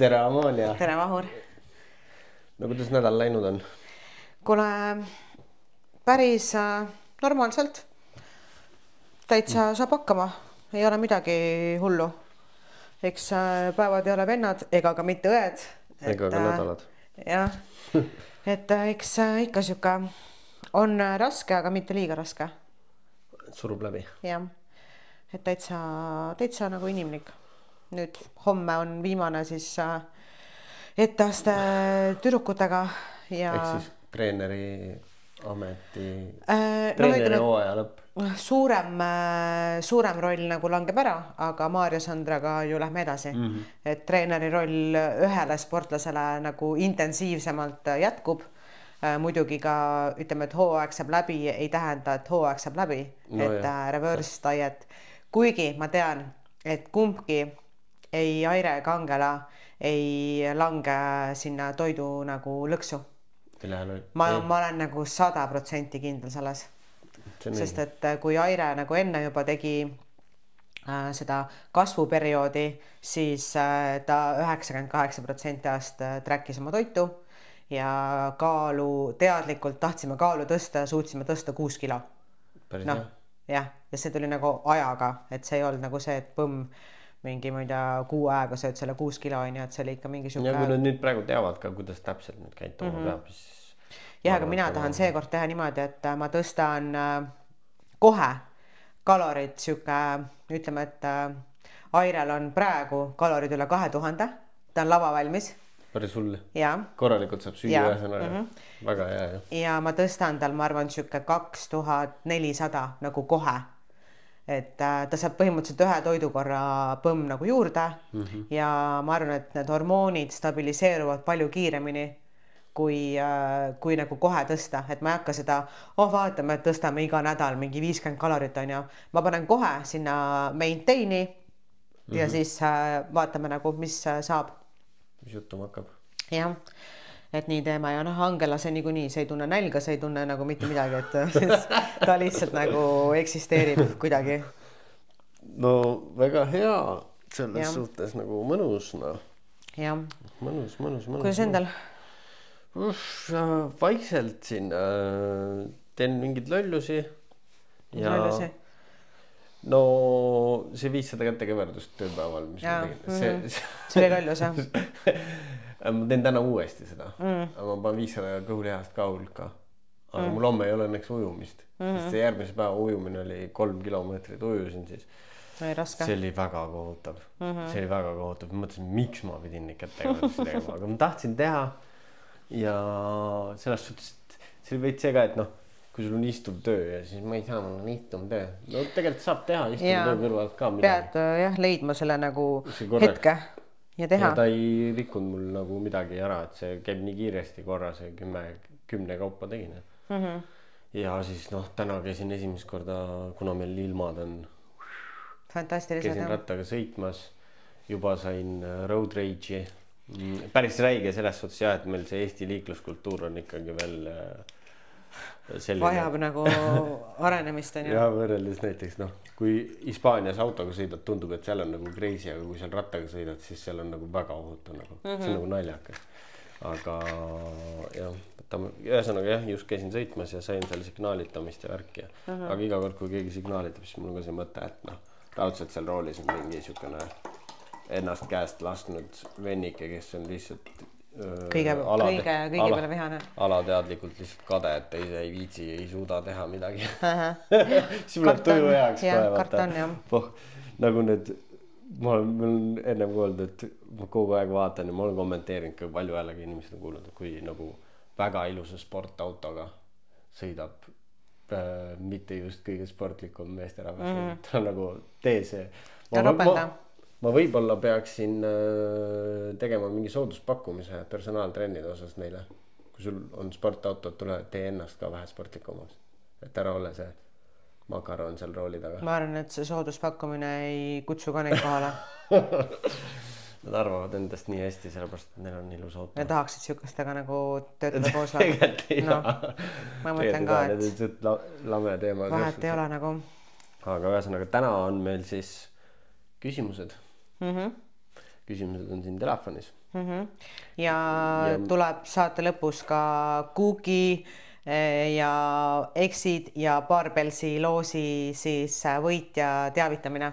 Tere, Amalia. Tere, Vahur. No kuidas nädal läinud on? Kuule, päris normaalselt. Täitsa saab hakkama. Ei ole midagi hullu. Eks päevad ei ole vennad ega ka mitte õed. Ega ka nädalad. Jah. Et eks ikka siuke on raske, aga mitte liiga raske. Surub läbi. Jah. Et täitsa nagu inimlik. Nüüd homme on viimane siis etteaste tüdrukutega ja ehk siis treeneri ameti treeneri hooaja lõpp. Suurem roll nagu langeb ära, aga Maarja Sandraga ju lähme edasi. Et treeneri roll ühele sportlasele nagu intensiivsemalt jätkub. Muidugi ka ütleme, et hooaeg saab läbi, ei tähenda, et hooaeg saab läbi, et reverse diet. Kuigi ma tean, et kumbki ei Aire ega Angela ei lange sinna toidu nagu lõksu. Ma olen nagu 100% kindel selles. Sest et kui Aire nagu enne juba tegi seda kasvuperioodi, siis ta 98% ajast trackis oma toitu ja kaalu teadlikult tahtsime kaalu tõsta ja suutsime tõsta 6 kilo. Päris no, jah, ja see tuli nagu ajaga, et see ei olnud nagu see, et põmm mingi, ma ei tea, 6 aega sööd selle 6 kilo, et see oli ikka mingi ja kui nad nüüd praegu teavad ka, kuidas täpselt nüüd käituma peab, siis jah, aga mina tahan seekord teha niimoodi, et ma tõstan kohe kalorid siuke, ütleme, et Airel on praegu kalorid üle 2000, ta on lava valmis. Päris hull. Ja. Korralikult saab süüa ühesõnaga. Väga hea. Ja ma tõstan tal, ma arvan, siuke 2400 nagu kohe. Et ta saab põhimõtteliselt ühe toidukorra põmm nagu juurde ja ma arvan, et need hormoonid stabiliseeruvad palju kiiremini kui nagu kohe tõsta. Et ma ei hakka seda, vaatame, et tõstame iga nädal mingi 50 kalorit on ja ma panen kohe sinna maintaini ja siis vaatame nagu, mis saab. Mis jutum hakkab. Jah, et nii teema ja Angela see niikuinii, see ei tunne nälga, see ei tunne nagu mitte midagi, et ta lihtsalt nagu eksisteerib kuidagi. No väga hea selles suhtes nagu mõnus, no. Jah. Mõnus. Kuidas endal? Vaikselt siin teen mingid lollusi. Lollusi? No see 500 kätekeverdust tööpäeval, mis ma tegin. See oli lollus, jah? Ma teen täna uuesti seda. Ma panen 500 kõhulihast ka hulka. Aga mul homme ei ole õnneks ujumist. Sest see järgmise päeva ujumine oli 3 kilomeetrit ujusin siis. See oli väga kohutav. See oli väga kohutav. Ma mõtlesin, miks ma pidin neid kätekeverdusi tegema. Aga ma tahtsin teha ja selles suhtes, see oli veits see ka, et noh, kui sul on istuv töö ja siis ma ei saa, mul on istuv töö. No tegelikult saab teha istuv töö kõrvalt ka midagi. Pead jah, leidma selle nagu hetke ja teha. Ja ta ei rikkunud mul nagu midagi ära, et see käib nii kiiresti korra, see 10 kaupa tegin. Ja siis noh, täna käisin esimest korda, kuna meil ilmad on käisin rattaga sõitmas, juba sain road rage'i. Päris räige selles suhtes jah, et meil see Eesti liikluskultuur on ikkagi veel selline. Vajab nagu arenemist on ju. Ja võrreldes näiteks noh, kui Hispaanias autoga sõidad, tundub, et seal on nagu crazy, aga kui seal rattaga sõidad, siis seal on nagu väga ohutu nagu. See on nagu naljakas. Aga jah, ühesõnaga jah, just käisin sõitmas ja sain seal signaalitamist ja värki. Aga iga kord, kui keegi signaalitab, siis mul on ka see mõte, et noh, raudselt seal roolis on mingi siukene ennast käest lasknud vennike, kes on lihtsalt kõige peale vihane. Alateadlikult lihtsalt kade, et ta ise ei viitsi, ei suuda teha midagi. Siis mul läheb tuju heaks kohe. Nagu need, ma olen ennem kuulnud, et ma kogu aeg vaatan ja ma olen kommenteerinud ka palju jällegi inimesed on kuulnud, kui nagu väga ilusa sportautoga sõidab mitte just kõige sportlikum meesterahvas. Ta on nagu tee see. Ma võib-olla peaksin tegema mingi sooduspakkumise personaaltrennide osas neile. Kui sul on sportautod, tule tee ennast ka vähe sportlikumaks. Et ära ole see makaron seal rooli taga. Ma arvan, et see sooduspakkumine ei kutsu ka neid kohale. Nad arvavad endast nii hästi, sellepärast, et neil on ilus auto. Ja tahaksid siukestega nagu töötada koos. Tegelikult ei taha. Ma mõtlen ka, et lame teema. Vahet ei ole nagu. Aga ühesõnaga, täna on meil siis küsimused. Küsimused on siin telefonis. ja tuleb saate lõpus ka Kuugi ja Exid ja Barbelsi loosi siis võitja teavitamine.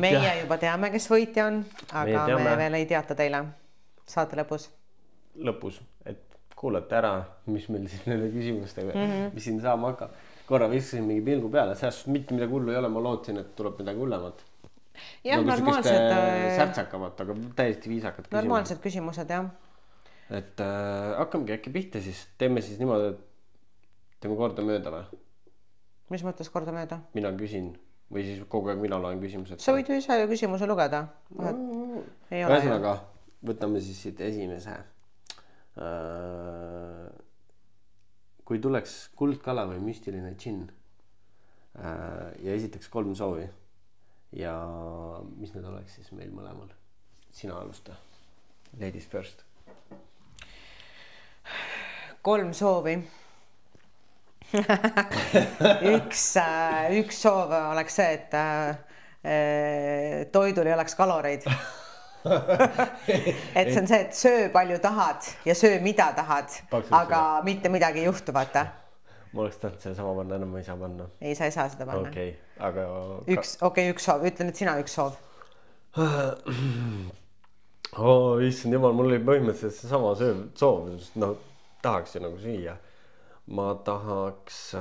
Meie juba teame, kes võitja on, aga me veel ei teata teile saate lõpus. Et kuulate ära, mis meil siis nende küsimustega, mis siin saama hakkab. Korra viskasin mingi pilgu peale, sellest mitte midagi hullu ei ole, ma lootsin, et tuleb midagi hullemat. Jah, normaalsed särtsakamat, aga täiesti viisakad küsimused. Normaalsed küsimused, jah. Et hakkamegi äkki pihta siis, teeme siis niimoodi, et teeme korda mööda või? Mis mõttes korda mööda? Mina küsin või siis kogu aeg mina loen küsimused. Sa võid ju ise küsimuse lugeda. Ühesõnaga, võtame siis siit esimese. Kui tuleks kuldkala või müstiline džinn ja esitaks 3 soovi ja mis need oleks siis meil mõlemal? Sina alusta. Ladies first. 3 soovi. üks soov oleks see, et toidul ei oleks kaloreid. Et see on see, et söö palju tahad ja söö mida tahad, aga mitte midagi ei juhtu, vaata. Ma oleks tahtnud selle sama panna, enam ma ei saa panna. Ei, sa ei saa seda panna. Okei, aga... üks soov. Ütle nüüd sina üks soov. Issand jumal, mul oli põhimõtteliselt see sama soov. No, tahaks ju nagu süüa. Ma tahaks...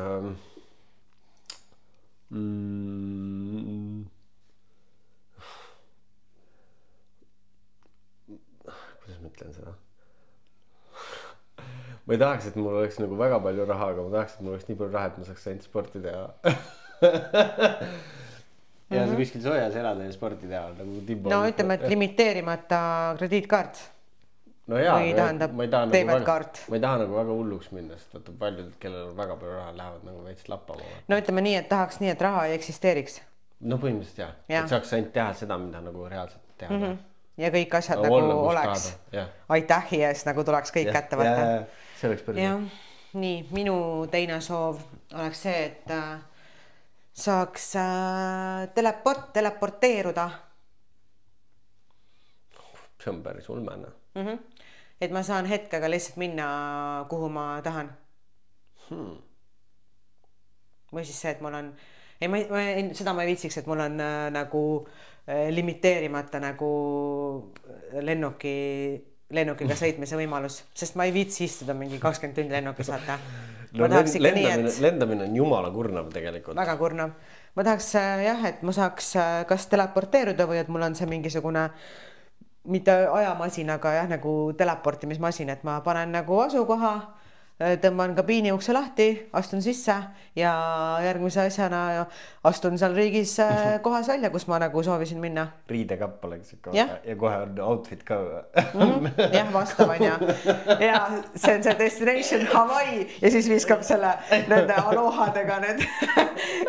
kuidas ma ütlen seda? Ma ei tahaks, et mul oleks nagu väga palju raha, aga ma tahaks, et mul oleks nii palju raha, et ma saaks ainult sporti teha. Ja sa kuskil soojas elada ja sporti teha nagu Timbo. No ütleme, et limiteerimata krediitkaart. No jaa, või tähendab debetkaart. Ma ei taha nagu väga hulluks minna, sest vaata paljud, kellel on väga palju raha, lähevad nagu veits lappama. No ütleme nii, et tahaks nii, et raha ei eksisteeriks. No põhimõtteliselt jah. Et saaks ainult teha seda, mida nagu reaalselt teha. Ja kõik asjad nagu oleks aitähi eest, nagu tuleks kõik kätte võtta. See oleks päris. Nii, minu teine soov oleks see, et saaks teleporteeruda. See on päris ulmene. Et ma saan hetkega lihtsalt minna, kuhu ma tahan. Või siis see, et mul on... Seda ma ei viitsiks, et mul on nagu limiteerimata nagu lennukiga sõitmise võimalus, sest ma ei viitsi istuda mingi 20 tundi lennukis, vaata. Lendamine on jumala kurnav tegelikult. Väga kurnav. Ma tahaks jah, et ma saaks kas teleporteeruda või et mul on see mingisugune mitte ajamasin, aga jah, nagu teleportimismasin, et ma panen nagu asukoha, tõmban kabiini ukse lahti, astun sisse ja järgmise asjana astun seal riigis kohas välja, kus ma nagu soovisin minna. Riidekapp oleks ikka ja kohe on outfit ka. Jah, vastav on ja see on see destination Hawaii ja siis viskab selle nende alohadega need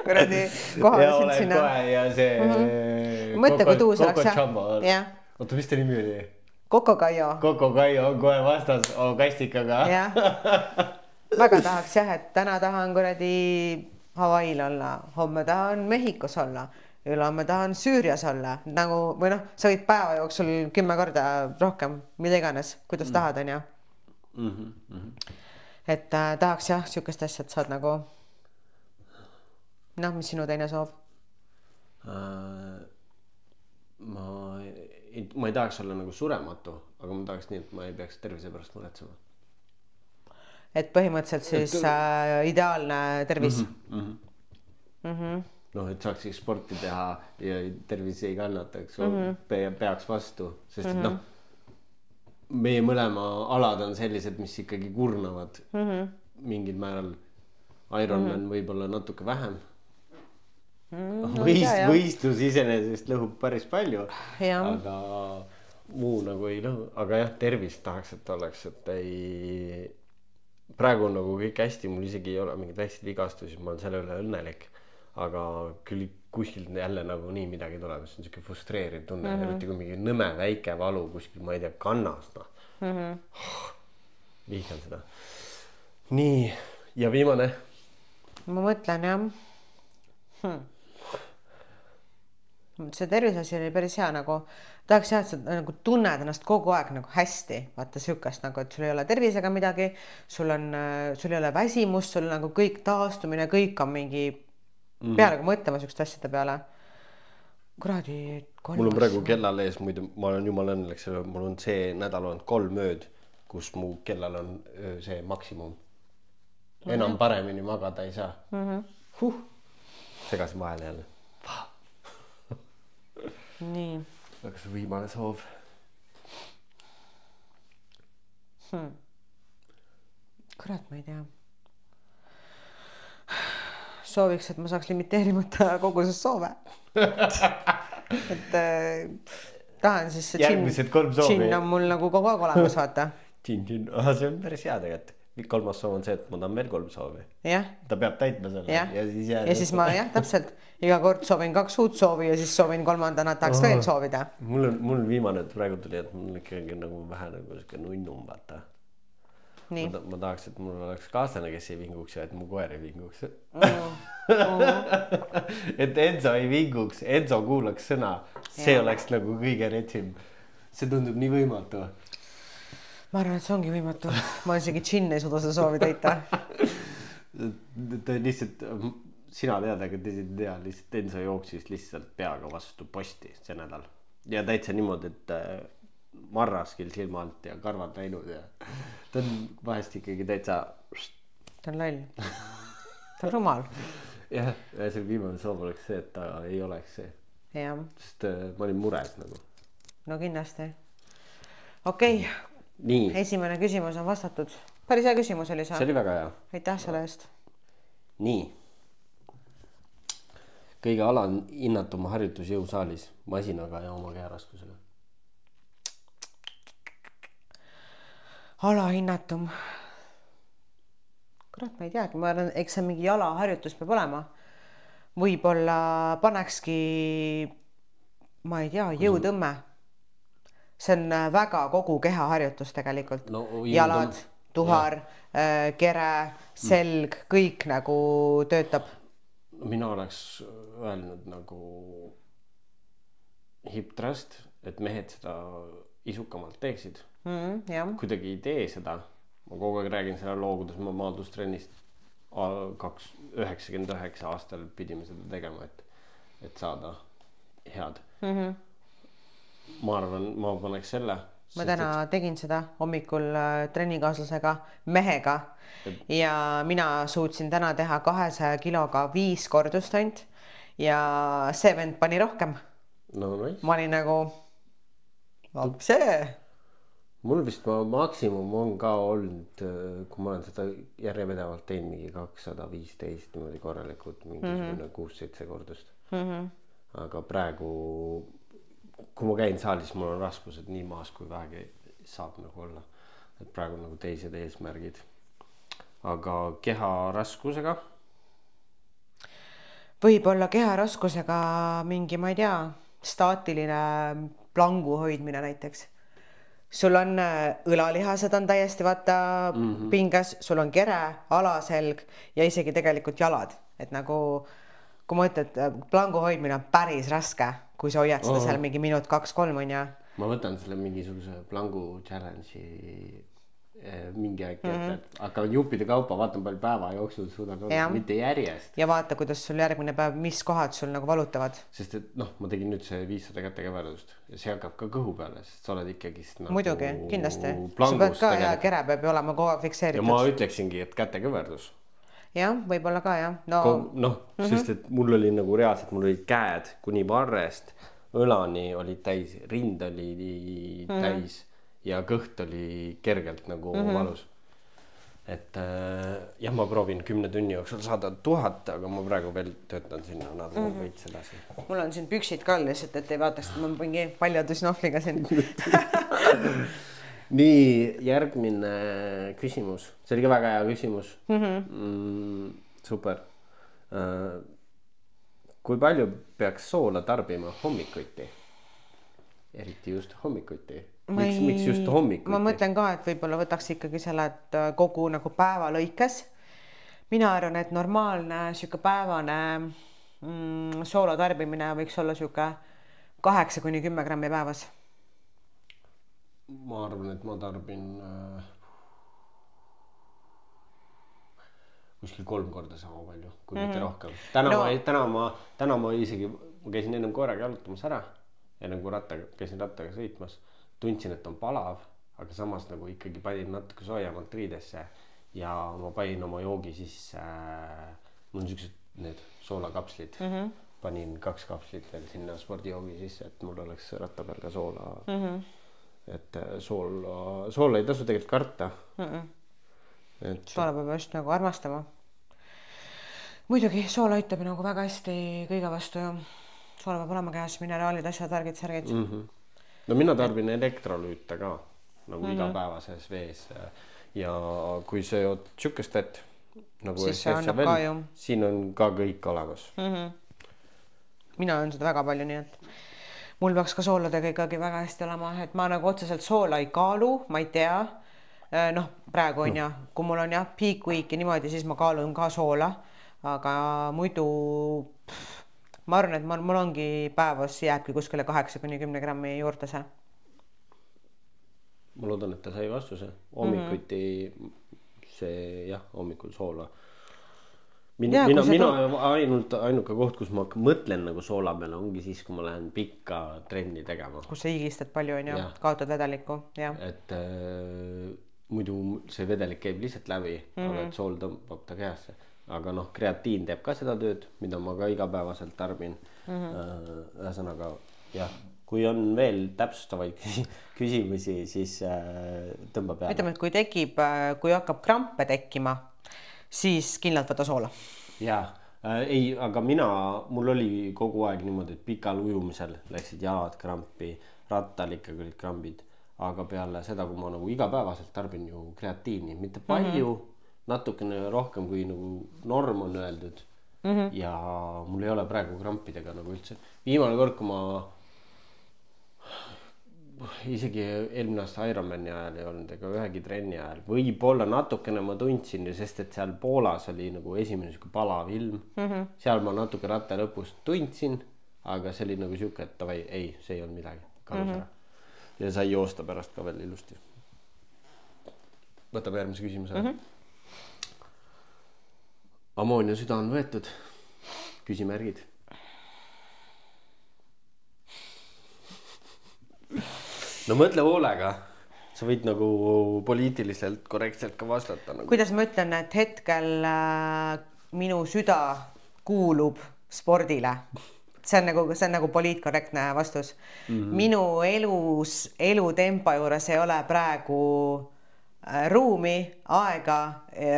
kuradi kohalesid sinna. Ja see mõtle, kui tuus oleks. Oota, mis ta nimi oli? Kokokaio. Kokokaio on kohe vastas kastikaga. Väga tahaks jah, et täna tahan kuradi Hawaii'l olla, homme tahan Mehhikos olla, ülehomme tahan Süürias olla. Nagu, või noh, sa võid päeva jooksul 10 korda rohkem, mida iganes, kuidas tahad, on ja. Et tahaks jah, sihukest asja, et saad nagu... Noh, mis sinu teine soov? Ma ei tahaks olla nagu surematu, aga ma tahaks nii, et ma ei peaks tervise pärast muretsema. Et põhimõtteliselt siis ideaalne tervis? Noh, et saaks sporti teha ja tervis ei kannataks, peaks vastu, sest et noh, meie mõlema alad on sellised, mis ikkagi kurnavad mingil määral. Ironman võib-olla natuke vähem. Võistlus iseenesest lõhub päris palju, aga muu nagu ei lõhu. Aga jah, tervist tahaks, et oleks, et ei... Praegu on nagu kõik hästi, mul isegi ei ole mingid väikseid vigastusi, ma olen selle üle õnnelik. Aga küll kuskil jälle nagu nii midagi tuleb, see on siuke frustreeriv tunne. Eriti kui mingi nõme väike valu kuskil, ma ei tea, kannas. Vihkan seda. Nii, ja viimane. Ma mõtlen, jah. see terviseasi oli päris hea nagu, tahaks jah, et sa nagu tunned ennast kogu aeg nagu hästi, vaata sihukest nagu, et sul ei ole tervisega midagi, sul ei ole väsimust, sul nagu kõik taastumine, kõik on mingi peale kui mõtlema sihukeste asjade peale. Kuradi mul on praegu kellal ees, muidu ma olen jumal õnnelik, mul on see nädal olnud 3 ööd, kus mu kellal on see maksimum. Enam paremini magada ei saa. Segasin vahele jälle. Nii. Aga see viimane soov. Kurat, ma ei tea. Sooviks, et ma saaks limiteerimata koguses soove. Et tahan siis see džinn on mul nagu kogu aeg olemas, vaata. Džinn, see on päris hea tegelikult. 3. soov on see, et ma tahan veel 3 soovi. Ta peab täitma selle. Ja siis ma täpselt iga kord soovin 2 uut soovi ja siis soovin 3. tahaks veel soovida. Mul viimane praegu tuli, et mul ikkagi nagu vähe nagu siuke nunnum, vaata. Ma tahaks, et mul oleks kaaslane, kes ei vinguks ja et mu koer ei vinguks. Et Enzo ei vinguks, Enzo kuulaks sõna. See oleks nagu kõige retsim. See tundub nii võimatu. Ma arvan, et see ongi võimatu. Ma isegi džinn ei suuda seda soovi täita. Ta lihtsalt, sina tead, aga teised ei tea, lihtsalt Enzo jooksis lihtsalt peaga vastu posti see nädal. Ja täitsa niimoodi, et marraskil silma alt ja karvad läinud ja ta on vahest ikkagi täitsa. Ta on loll. Ta on rumal. Ja see viimane soov oleks see, et ta ei oleks see. Sest ma olin mures nagu. No kindlasti. Okei. Nii. Esimene küsimus on vastatud. Päris hea küsimus oli see. See oli väga hea. Aitäh selle eest. Nii. Kõige alahinnatuma harjutus jõusaalis masinaga ja oma keharaskusega. Alahinnatum. Kurat, ma ei teagi. Ma arvan, eks see mingi jalaharjutus peab olema. Võib-olla panekski, ma ei tea, jõutõmme. See on väga kogu kehaharjutus tegelikult. Jalad, tuhar, kere, selg, kõik nagu töötab. Mina oleks öelnud nagu hip thrust, et mehed seda isukamalt teeksid. Kuidagi ei tee seda. Ma kogu aeg räägin selle loo, kuidas ma maadlustrennist 99 aastal pidime seda tegema, et saada head. Ma arvan, ma paneks selle. Ma täna tegin seda hommikul trennikaaslasega, mehega ja mina suutsin täna teha 200 kiloga 5 kordust ainult ja see vend pani rohkem. No nice. Ma olin nagu, see. Mul vist maksimum on ka olnud, kui ma olen seda järjevedevalt teinud mingi 215 niimoodi korralikult, mingi 6-7 kordust. Aga praegu kui ma käin saalis, mul on raskused nii maas, kui vähegi saab nagu olla. Et praegu nagu teised eesmärgid. Aga keharaskusega? Võib-olla keharaskusega mingi, ma ei tea, staatiline plangu hoidmine näiteks. Sul on õlalihased on täiesti vaata pinges, sul on kere, alaselg ja isegi tegelikult jalad. Et nagu, kui ma ütlen, et plangu hoidmine on päris raske, kui sa hoiad seda seal mingi minut 2-3 on ja. Ma võtan selle mingisuguse plangu challenge'i mingi aeg, et hakkavad juppide kaupa, vaatan palju päeva jooksul suudan olla, mitte järjest. Ja vaata, kuidas sul järgmine päev, mis kohad sul nagu valutavad. Sest et ma tegin nüüd see 500 kätekeverdust ja see hakkab ka kõhu peale, sest sa oled ikkagist nagu muidugi, kindlasti. Sa pead ka ja kere peab ju olema kogu aeg fikseeritud. Ja ma ütleksingi, et kätekeverdus. Jah, võib-olla ka jah. Sest et mul oli nagu reaalselt, mul olid käed kuni varrest, õlani olid täis, rind oli täis ja kõht oli kergelt nagu valus. Et jah, ma proovin 10 tunni jooksul saada 1000, aga ma praegu veel töötan sinna natuke veits edasi. Mul on siin püksid ka lihtsalt, et ei vaataks, et ma mingi paljadusnohvliga siin. Nii, järgmine küsimus. See oli ka väga hea küsimus. Super. Kui palju peaks soola tarbima hommikuti? Eriti just hommikuti. Miks just hommikuti? Ma mõtlen ka, et võib-olla võtaks ikkagi selle, et kogu nagu päeva lõikes. Mina arvan, et normaalne siuke päevane soola tarbimine võiks olla siuke 8-10 grammi päevas. Ma arvan, et ma tarbin kuskil 3 korda sama palju, kui mitte rohkem. Täna ma isegi, ma käisin ennem koeraga jalutamas ära ja nagu käisin rattaga sõitmas, tundsin, et on palav, aga samas nagu ikkagi panin natuke soojamalt riidesse ja ma panin oma joogi sisse, mul on siuksed need soolakapslid, panin 2 kapslit veel sinna spordijoogi sisse, et mul oleks ratta peal ka soola. Et soola ei tasu tegelikult karta. Soola peab just nagu armastama. Muidugi soola aitab nagu väga hästi kõige vastu ja soola peab olema käes, mineraalid, asjad, värgid, särgid. No mina tarbin elektrolüüte ka nagu igapäevases vees ja kui sööd sükest vett nagu siis see annab ka ju. Siin on ka kõik olemas. Mina olen seda väga palju, nii et mul peaks ka sooladega ikkagi väga hästi olema, et ma nagu otseselt soola ei kaalu, ma ei tea. Noh, praegu on ja, kui mul on peak week ja niimoodi, siis ma kaalun ka soola, aga muidu ma arvan, et mul ongi päevas jääbki kuskile 8-10 grammi juurde see. Ma loodan, et ta sai vastuse. Hommikuti see hommikul soola. Mina ainuke koht, kus ma mõtlen nagu soola peale, ongi siis, kui ma lähen pikka trenni tegema. Kus sa higistad palju on ja kaotad vedelikku. Et muidu see vedelik käib lihtsalt läbi, aga et sool tõmbab ta kehesse. Aga kreatiin teeb ka seda tööd, mida ma ka igapäevaselt tarbin. Ühesõnaga, kui on veel täpsustavaid küsimusi, siis tõmba peale. Ütleme, et kui hakkab krampe tekkima, siis kindlalt võta soola. Aga mul oli kogu aeg niimoodi, et pikal ujumisel läksid jalad krampi, rattal ikkagi olid krambid, aga peale seda, kui ma nagu igapäevaselt tarbin ju kreatiini, mitte palju, natukene rohkem kui nagu norm on öeldud ja mul ei ole praegu krampidega nagu üldse. Viimane kord, kui ma isegi eelmine aasta Ironmani ajal ei olnud ega ühegi trenni ajal, võib-olla natukene ma tundsin, sest et seal Poolas oli nagu esimene siuke palav ilm. Seal ma natuke ratta lõpus tundsin, aga see oli nagu siuke, et tavai, ei, see ei olnud midagi. Kadus ära. Ja sai joosta pärast ka veel ilusti. Võtab järgmise küsimuse. Ammoonia süda on võetud. Küsimärgid. No mõtle hoolega, sa võid nagu poliitiliselt korrektselt ka vastata. Nagu. Kuidas ma ütlen, et hetkel minu süda kuulub spordile? See on nagu poliitkorrektne vastus. Minu elutempo juures ei ole praegu ruumi, aega,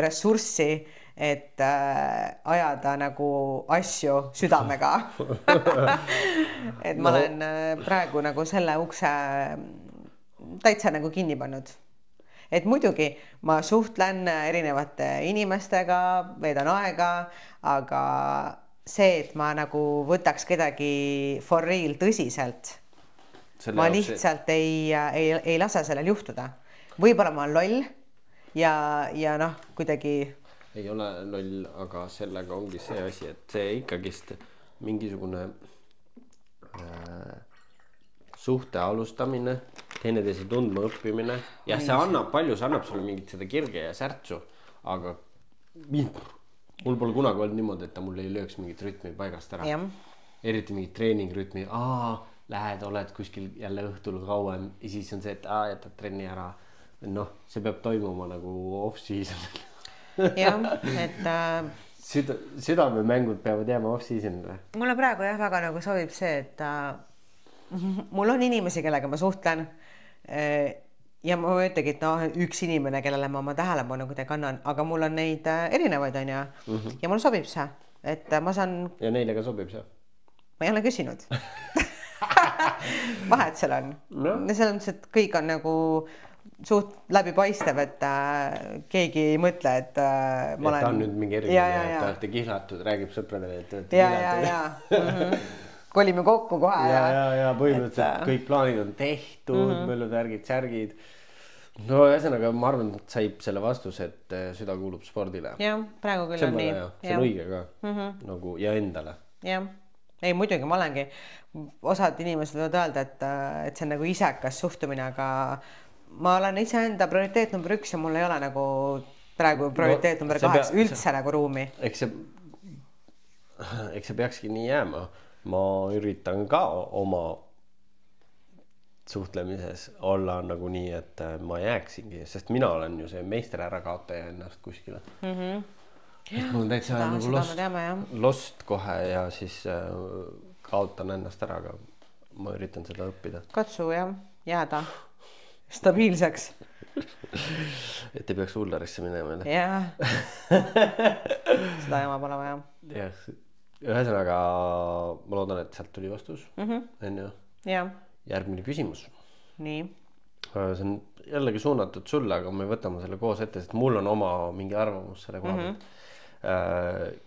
ressurssi, et ajada nagu asju südamega. Et ma olen praegu nagu selle ukse täitsa nagu kinni pannud. Et muidugi ma suhtlen erinevate inimestega, veedan aega, aga see, et ma nagu võtaks kedagi for real tõsiselt, ma lihtsalt ei lase sellel juhtuda. Võib-olla ma olen loll ja kuidagi ei ole loll, aga sellega ongi see asi, et see ikkagist mingisugune suhte alustamine, teineteise tundma õppimine ja see annab palju, see annab sulle mingit seda kirge ja särtsu, aga mul pole kunagi olnud niimoodi, et ta mul ei lööks mingit rütmi paigast ära. Eriti mingit treeningrütmi, lähed, oled kuskil jälle õhtul kauem ja siis on see, et jätad trenni ära. See peab toimuma nagu off-season. Jah, et südamemängud peavad jääma off-seasonile. Mulle praegu väga nagu sobib see, et mul on inimesi, kellega ma suhtlen ja ma ütlegi, et üks inimene, kellele ma oma tähelepanu kuidagi annan, aga mul on neid erinevaid on ja mulle sobib see, et ma saan ja neile ka sobib see? Ma ei ole küsinud. Vahet seal on. Selles mõttes, et kõik on nagu suht läbipaistev, et keegi ei mõtle, et ma olen... ta on nüüd mingi eriline, et ta olete kihlatud, räägib sõpradele, et olete kihlatud. Kolime kokku kohe. Ja põhimõtteliselt kõik plaanid on tehtud, möllud, värgid, särgid. No ühesõnaga, ma arvan, et saib selle vastuse, et süda kuulub spordile. Jah, praegu küll on nii. See on õige ka. Nagu, ja endale. jah, ei muidugi ma olengi, osad inimesed võivad öelda, et see on nagu isekas suhtumine, aga ma olen iseenda prioriteet number 1 ja mul ei ole nagu praegu prioriteet number 8 üldse nagu ruumi. Eks see peakski nii jääma. Ma üritan ka oma suhtlemises olla nagu nii, et ma jääksingi, sest mina olen ju see meister ära kaotaja ennast kuskile. Et mul täitsa nagu lost kohe ja siis kaotan ennast ära, aga ma üritan seda õppida. Katsu jah, jääda stabiilseks. Et ei peaks hullarisse minema. Jah, seda jama pole vaja. Jah, ühesõnaga ma loodan, et sealt tuli vastus. Enne jah. Järgmine küsimus. Nii. See on jällegi suunatud sulle, aga me võtame selle koos ette, sest mul on oma mingi arvamus selle koha pealt.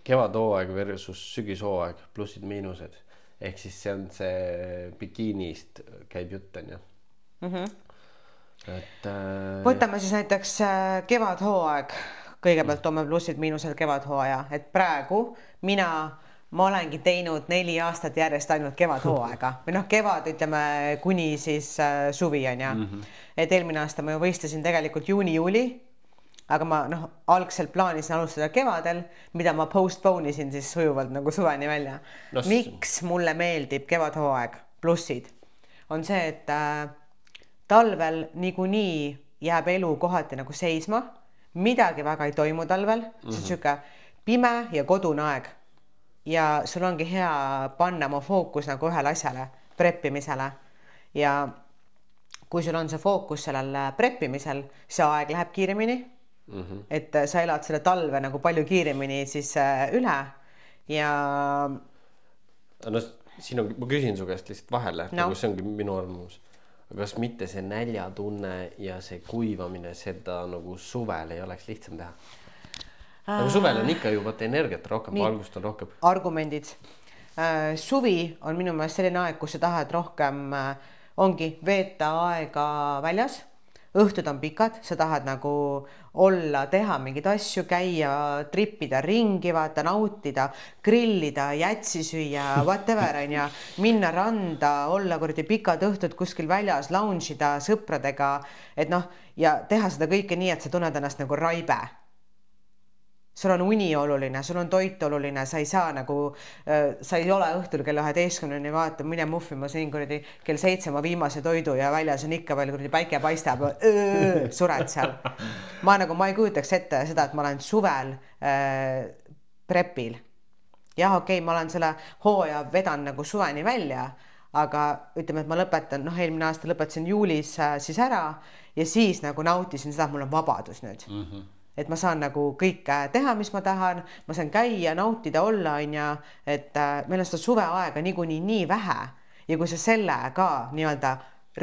Kevadhooaeg versus sügishooaeg, plussid, miinused. Ehk siis see on see bikiinist käib jutt, on ju. Võtame siis näiteks kevadhooaeg. Kõigepealt toome plussid, miinused kevadhooaja. Et praegu ma olengi teinud 4 aastat järjest ainult kevadhooaega või noh, kevad ütleme kuni siis suvi on ja et eelmine aasta ma ju võistlesin tegelikult juuni-juuli, aga ma algselt plaanisin alustada kevadel, mida ma postpone isin siis sujuvalt nagu suveni välja. Miks mulle meeldib kevadhooaeg, plussid on see, et talvel niikuinii jääb elu kohati nagu seisma, midagi väga ei toimu talvel, see on siuke pime ja kodune aeg. Ja sul ongi hea panna oma fookus nagu ühele asjale, preppimisele. Ja kui sul on see fookus sellel preppimisel, see aeg läheb kiiremini, et sa elad selle talve nagu palju kiiremini siis üle ja... No siin on, ma küsin su käest lihtsalt vahele, nagu see ongi minu arvamus. Kas mitte see näljatunne ja see kuivamine, seda nagu suvel ei oleks lihtsam teha? Nagu suvel on ikka juba energiat rohkem, valgust on rohkem. Argumendid. Suvi on minu meelest selline aeg, kus sa tahad rohkem, ongi veeta aega väljas. Õhtud on pikad, sa tahad nagu olla, teha mingid asju, käia, trippida, ringi vaata, nautida, grillida, jätsi süüa, whatever on ja minna randa, olla kuradi pikad õhtud kuskil väljas, lounge'ida sõpradega, et ja teha seda kõike nii, et sa tunned ennast nagu raibe. Sul on uni oluline, sul on toit oluline, sa ei saa nagu, sa ei ole õhtul kell 11 vaata, mine muffima siin kuradi kell 7 ma viimase toidu ja väljas on ikka veel kuradi päike paistab, sured seal. Ma ei kujutaks ette seda, et ma olen suvel prepil. Jah, okei, ma olen selle hooaja vedan nagu suveni välja, aga ütleme, et ma lõpetan, eelmine aasta lõpetasin juulis siis ära ja siis nagu nautisin seda, et mul on vabadus nüüd. Et ma saan nagu kõike teha, mis ma tahan, ma saan käia, nautida, olla, et meil on seda suveaega niikuinii nii vähe ja kui sa selle ka nii-öelda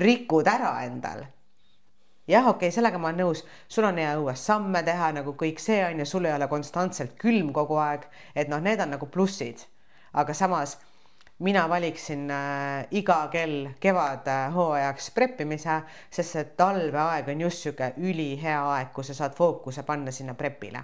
rikud ära endal. Jah, okei, sellega ma olen nõus, sul on hea õues samme teha, nagu kõik see on ja sul ei ole konstantselt külm kogu aeg, et need on nagu plussid, aga samas mina valiksin iga kell kevad hooajaks preppimise, sest see talveaeg on just siuke ülihea aeg, kui sa saad fookuse panna sinna prepile.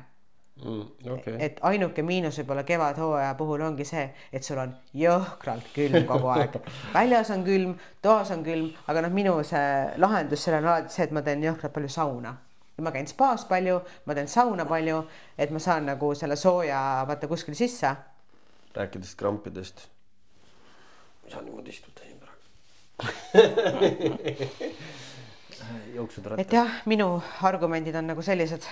Et ainuke miinus võib-olla kevad hooaja puhul ongi see, et sul on jõhkralt külm kogu aeg. Väljas on külm, toas on külm, aga minu see lahendus selle on alati see, et ma teen jõhkralt palju sauna. Ja ma käin spaas palju, ma teen sauna palju, et ma saan nagu selle sooja vaata kuskil sisse. Rääkides krampidest. Saan niimoodi istuda siin praegu. Jooksud ratta. Et jah, minu argumendid on nagu sellised.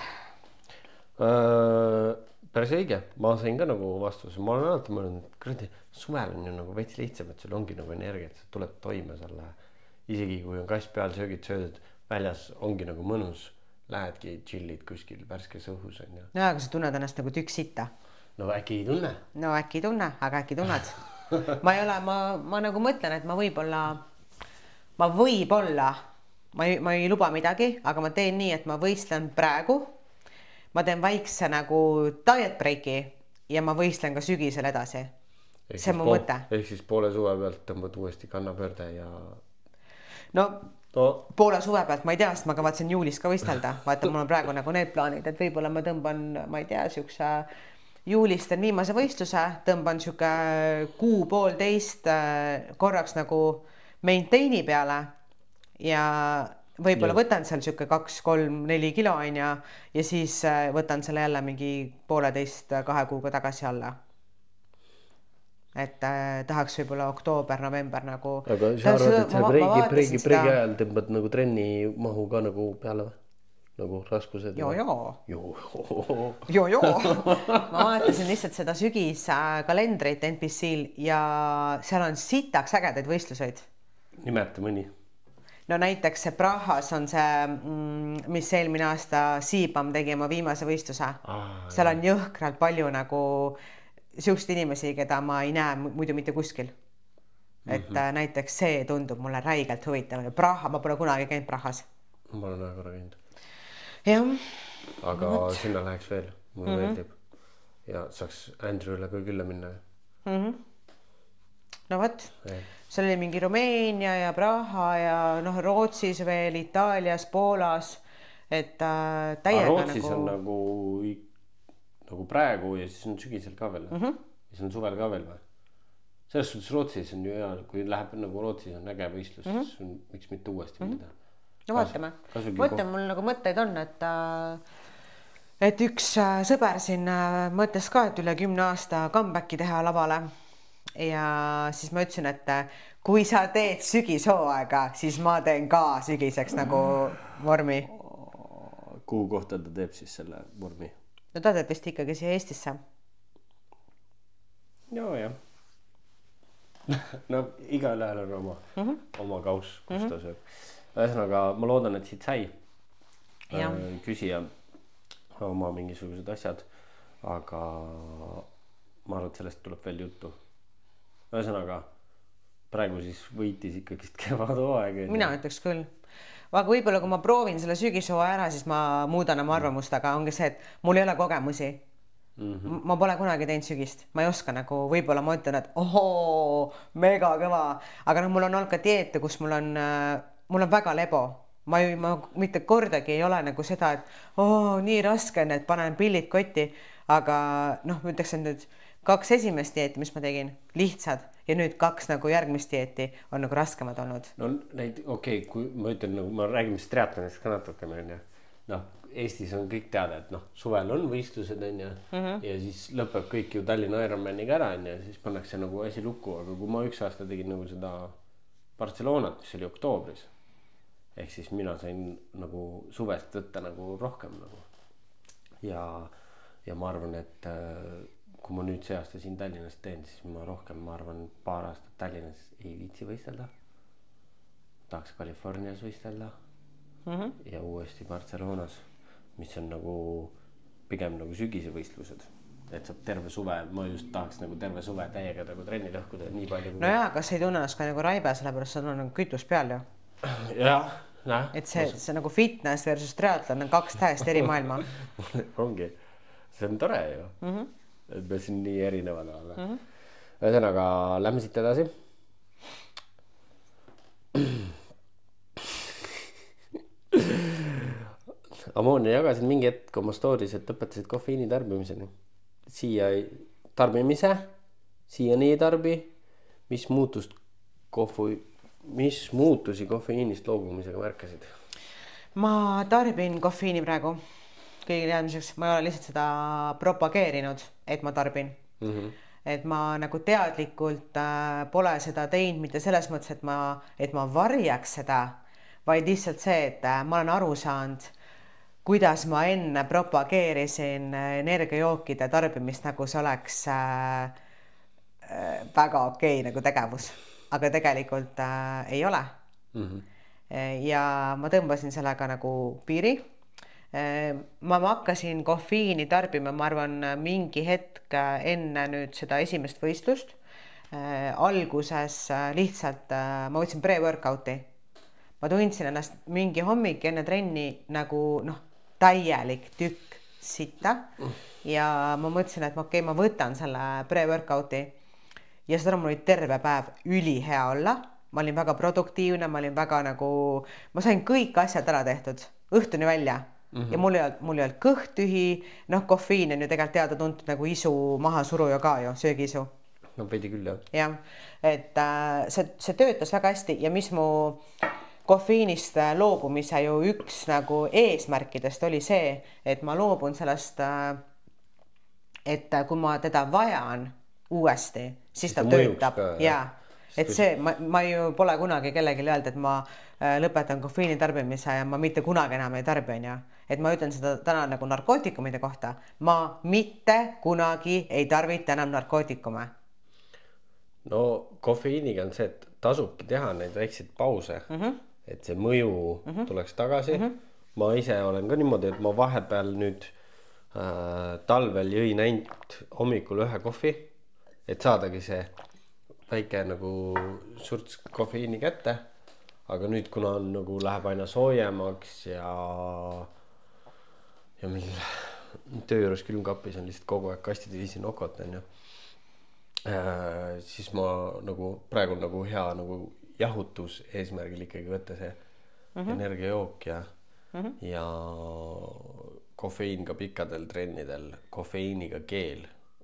Päris õige. Ma sain ka nagu vastuse. Ma olen alati mõelnud, et kuradi suvel on ju nagu veits lihtsam, et sul ongi nagu energiat, sa tuled toime selle. Isegi kui on kass peal, söögid söödud, väljas ongi nagu mõnus. Lähedki chillid kuskil värskes õhus on ju. No, aga sa tunned ennast nagu tükk sita. No äkki ei tunne. No äkki ei tunne, aga äkki tunned. Ma nagu mõtlen, et ma ei luba midagi, aga ma teen nii, et ma võistlen praegu, ma teen väikse nagu diet breaki ja ma võistlen ka sügisel edasi. See on mu mõte. Ehk siis poole suve pealt tõmbad uuesti kannapöörde ja... No poole suve pealt ma ei tea, sest ma kavatsen juulis ka võistelda. Vaata, mul on praegu nagu need plaanid, et võib-olla ma tõmban, ma ei tea, siukse juulis teen viimase võistluse, tõmban siuke 6,5 korraks nagu maintain'i peale ja võib-olla võtan seal siuke 2-3-4 kilo onja ja siis võtan selle jälle mingi 1,5-2 kuuga tagasi alla. Et tahaks võib-olla oktoober-november nagu. Aga sa arvad, et sa preegi ajal tõmbad nagu trenni mahu ka nagu peale või? Nagu raskused? Joo. Ma vaatasin lihtsalt seda sügiskalendrit NPC-l ja seal on sitaks ägedaid võistluseid. Nimeta mõni. No näiteks see Prahas on see, mis eelmine aasta Siibam tegi oma viimase võistluse. Seal on jõhkralt palju nagu siukest inimesi, keda ma ei näe muidu mitte kuskil. Et näiteks see tundub mulle räigelt huvitav. Praha, ma pole kunagi käinud Prahas. Ma olen väga korra käinud. Jah. Aga sinna läheks veel, mulle meeldib. Ja saaks Andrew'le ka külla minna. No võt, seal oli mingi Rumeenia ja Praha ja Rootsis veel, Itaalias, Poolas, et täiega Rootsis on nagu praegu ja siis on sügisel ka veel. Ja siis on suvel ka veel või? Selles suhtes Rootsis on ju hea, kui läheb nagu Rootsis on äge võistlus, siis on miks mitte uuesti mida. No vaatame, mul nagu mõtteid on, et üks sõber siin mõtles ka, et üle 10 aasta comebacki teha lavale ja siis ma ütlesin, et kui sa teed sügishooaega, siis ma teen ka sügiseks nagu vormi. Kuhu kohta ta teeb siis selle vormi? No ta teeb vist ikkagi siia Eestisse. Joo, jah. No igal ajal on oma kaus, kus ta sööb. Ühesõnaga, ma loodan, et siit sai küsija oma mingisugused asjad, aga ma arvan, et sellest tuleb veel juttu. Ühesõnaga, praegu siis võitis ikkagist kevadhooaeg. Mina ütleks küll. Aga võib-olla kui ma proovin selle sügishooaja ära, siis ma muudan oma arvamust, aga ongi see, et mul ei ole kogemusi. Ma pole kunagi teinud sügist. Ma ei oska nagu, võib-olla ma ütlen, et ohoo, mega kõva. Aga mul on olnud ka dieete, kus mul on väga lebo. Ma mitte kordagi ei ole nagu seda, et nii raske on, et panen pillid kotti. Aga ütleks, et nüüd 2 esimest dieeti, mis ma tegin, lihtsad. Ja nüüd 2 nagu järgmist dieeti on nagu raskemad olnud. No neid, kui ma ütlen, nagu ma räägin mis triatlonist ka natukene. Eestis on kõik teada, et suvel on võistlused ja siis lõpeb kõik ju Tallinna Ironmaniga ära ja siis pannakse nagu asi lukku. Aga kui ma üks aasta tegin nagu seda Barcelonat, mis oli oktoobris, ehk siis mina sain nagu suvest võtta nagu rohkem nagu. Ja ma arvan, et kui ma nüüd see aasta siin Tallinnas teen, siis ma rohkem, ma arvan, paar aastat Tallinnas ei viitsi võistelda. Tahaks Californias võistelda ja uuesti Barcelonas, mis on nagu pigem nagu sügise võistlused. Et saab terve suve, ma just tahaks nagu terve suve täiega nagu trenni lõhkuda nii palju. No jaa, kas ei tunne ennast ka nagu raibe, sellepärast see on nagu kütus peal ju. Jah. Et see nagu fitness versus triatlon on 2 täiesti eri maailma. Ongi, see on tore ju. Et me siin nii erinevad oleme. Ühesõnaga, lähme siit edasi. Amoonia jagasid mingi hetk oma stories, et õpetasid kofeiini tarbimiseni. Siia tarbimise, siiani ei tarbi. Mis muutusi kofeiinist loobumisega märkasid? Ma tarbin kofeiini praegu. Kõige teadmiseks, ma ei ole lihtsalt seda propageerinud, et ma tarbin. Et ma nagu teadlikult pole seda teinud mitte selles mõttes, et ma varjaks seda, vaid lihtsalt see, et ma olen aru saanud, kuidas ma enne propageerisin energiajookide tarbimist, nagu see oleks väga okei nagu tegevus, aga tegelikult ei ole. Ja ma tõmbasin sellega nagu piiri. Ma hakkasin kofeiini tarbima, ma arvan, mingi hetk enne nüüd seda esimest võistlust. Alguses lihtsalt ma võtsin pre-workouti. Ma tundsin ennast mingi hommik enne trenni nagu täielik tükk sitta ja ma mõtlesin, et ma võtan selle pre-workouti ja seda mul oli terve päev ülihea olla. Ma olin väga produktiivne, ma olin väga nagu, ma sain kõik asjad ära tehtud õhtuni välja, ja mul ei olnud kõht tühi, noh, kofeiin on ju tegelikult teada tuntud nagu isu maha suruja ka ju, söögiisu. No veidi küll jah. Jah, et see töötas väga hästi ja mis mu kofeiinist loobumise ju üks nagu eesmärkidest oli see, et ma loobun sellest, et kui ma teda vajan uuesti, siis ta töötab ja et see, ma ju pole kunagi kellelegi öelda, et ma lõpetan kofeiini tarbimise ja ma mitte kunagi enam ei tarbi, on ju. Et ma ütlen seda täna nagu narkootikumide kohta. Ma mitte kunagi ei tarvita enam narkootikume. No kofeiiniga on see, et tasubki teha neid väikseid pause, et see mõju tuleks tagasi. Ma ise olen ka niimoodi, et ma vahepeal nüüd talvel jõin ainult hommikul ühe kohvi, et saadagi see väike nagu surts kofeiini kätte, aga nüüd kuna on nagu läheb aina soojemaks ja meil töö juures külmkapis on lihtsalt kogu aeg kastide viisi nokot, on ju. Siis ma nagu praegu nagu hea nagu jahutus eesmärgil ikkagi võtta see energiajook ja kofeiin ka pikkadel trennidel, kofeiiniga keel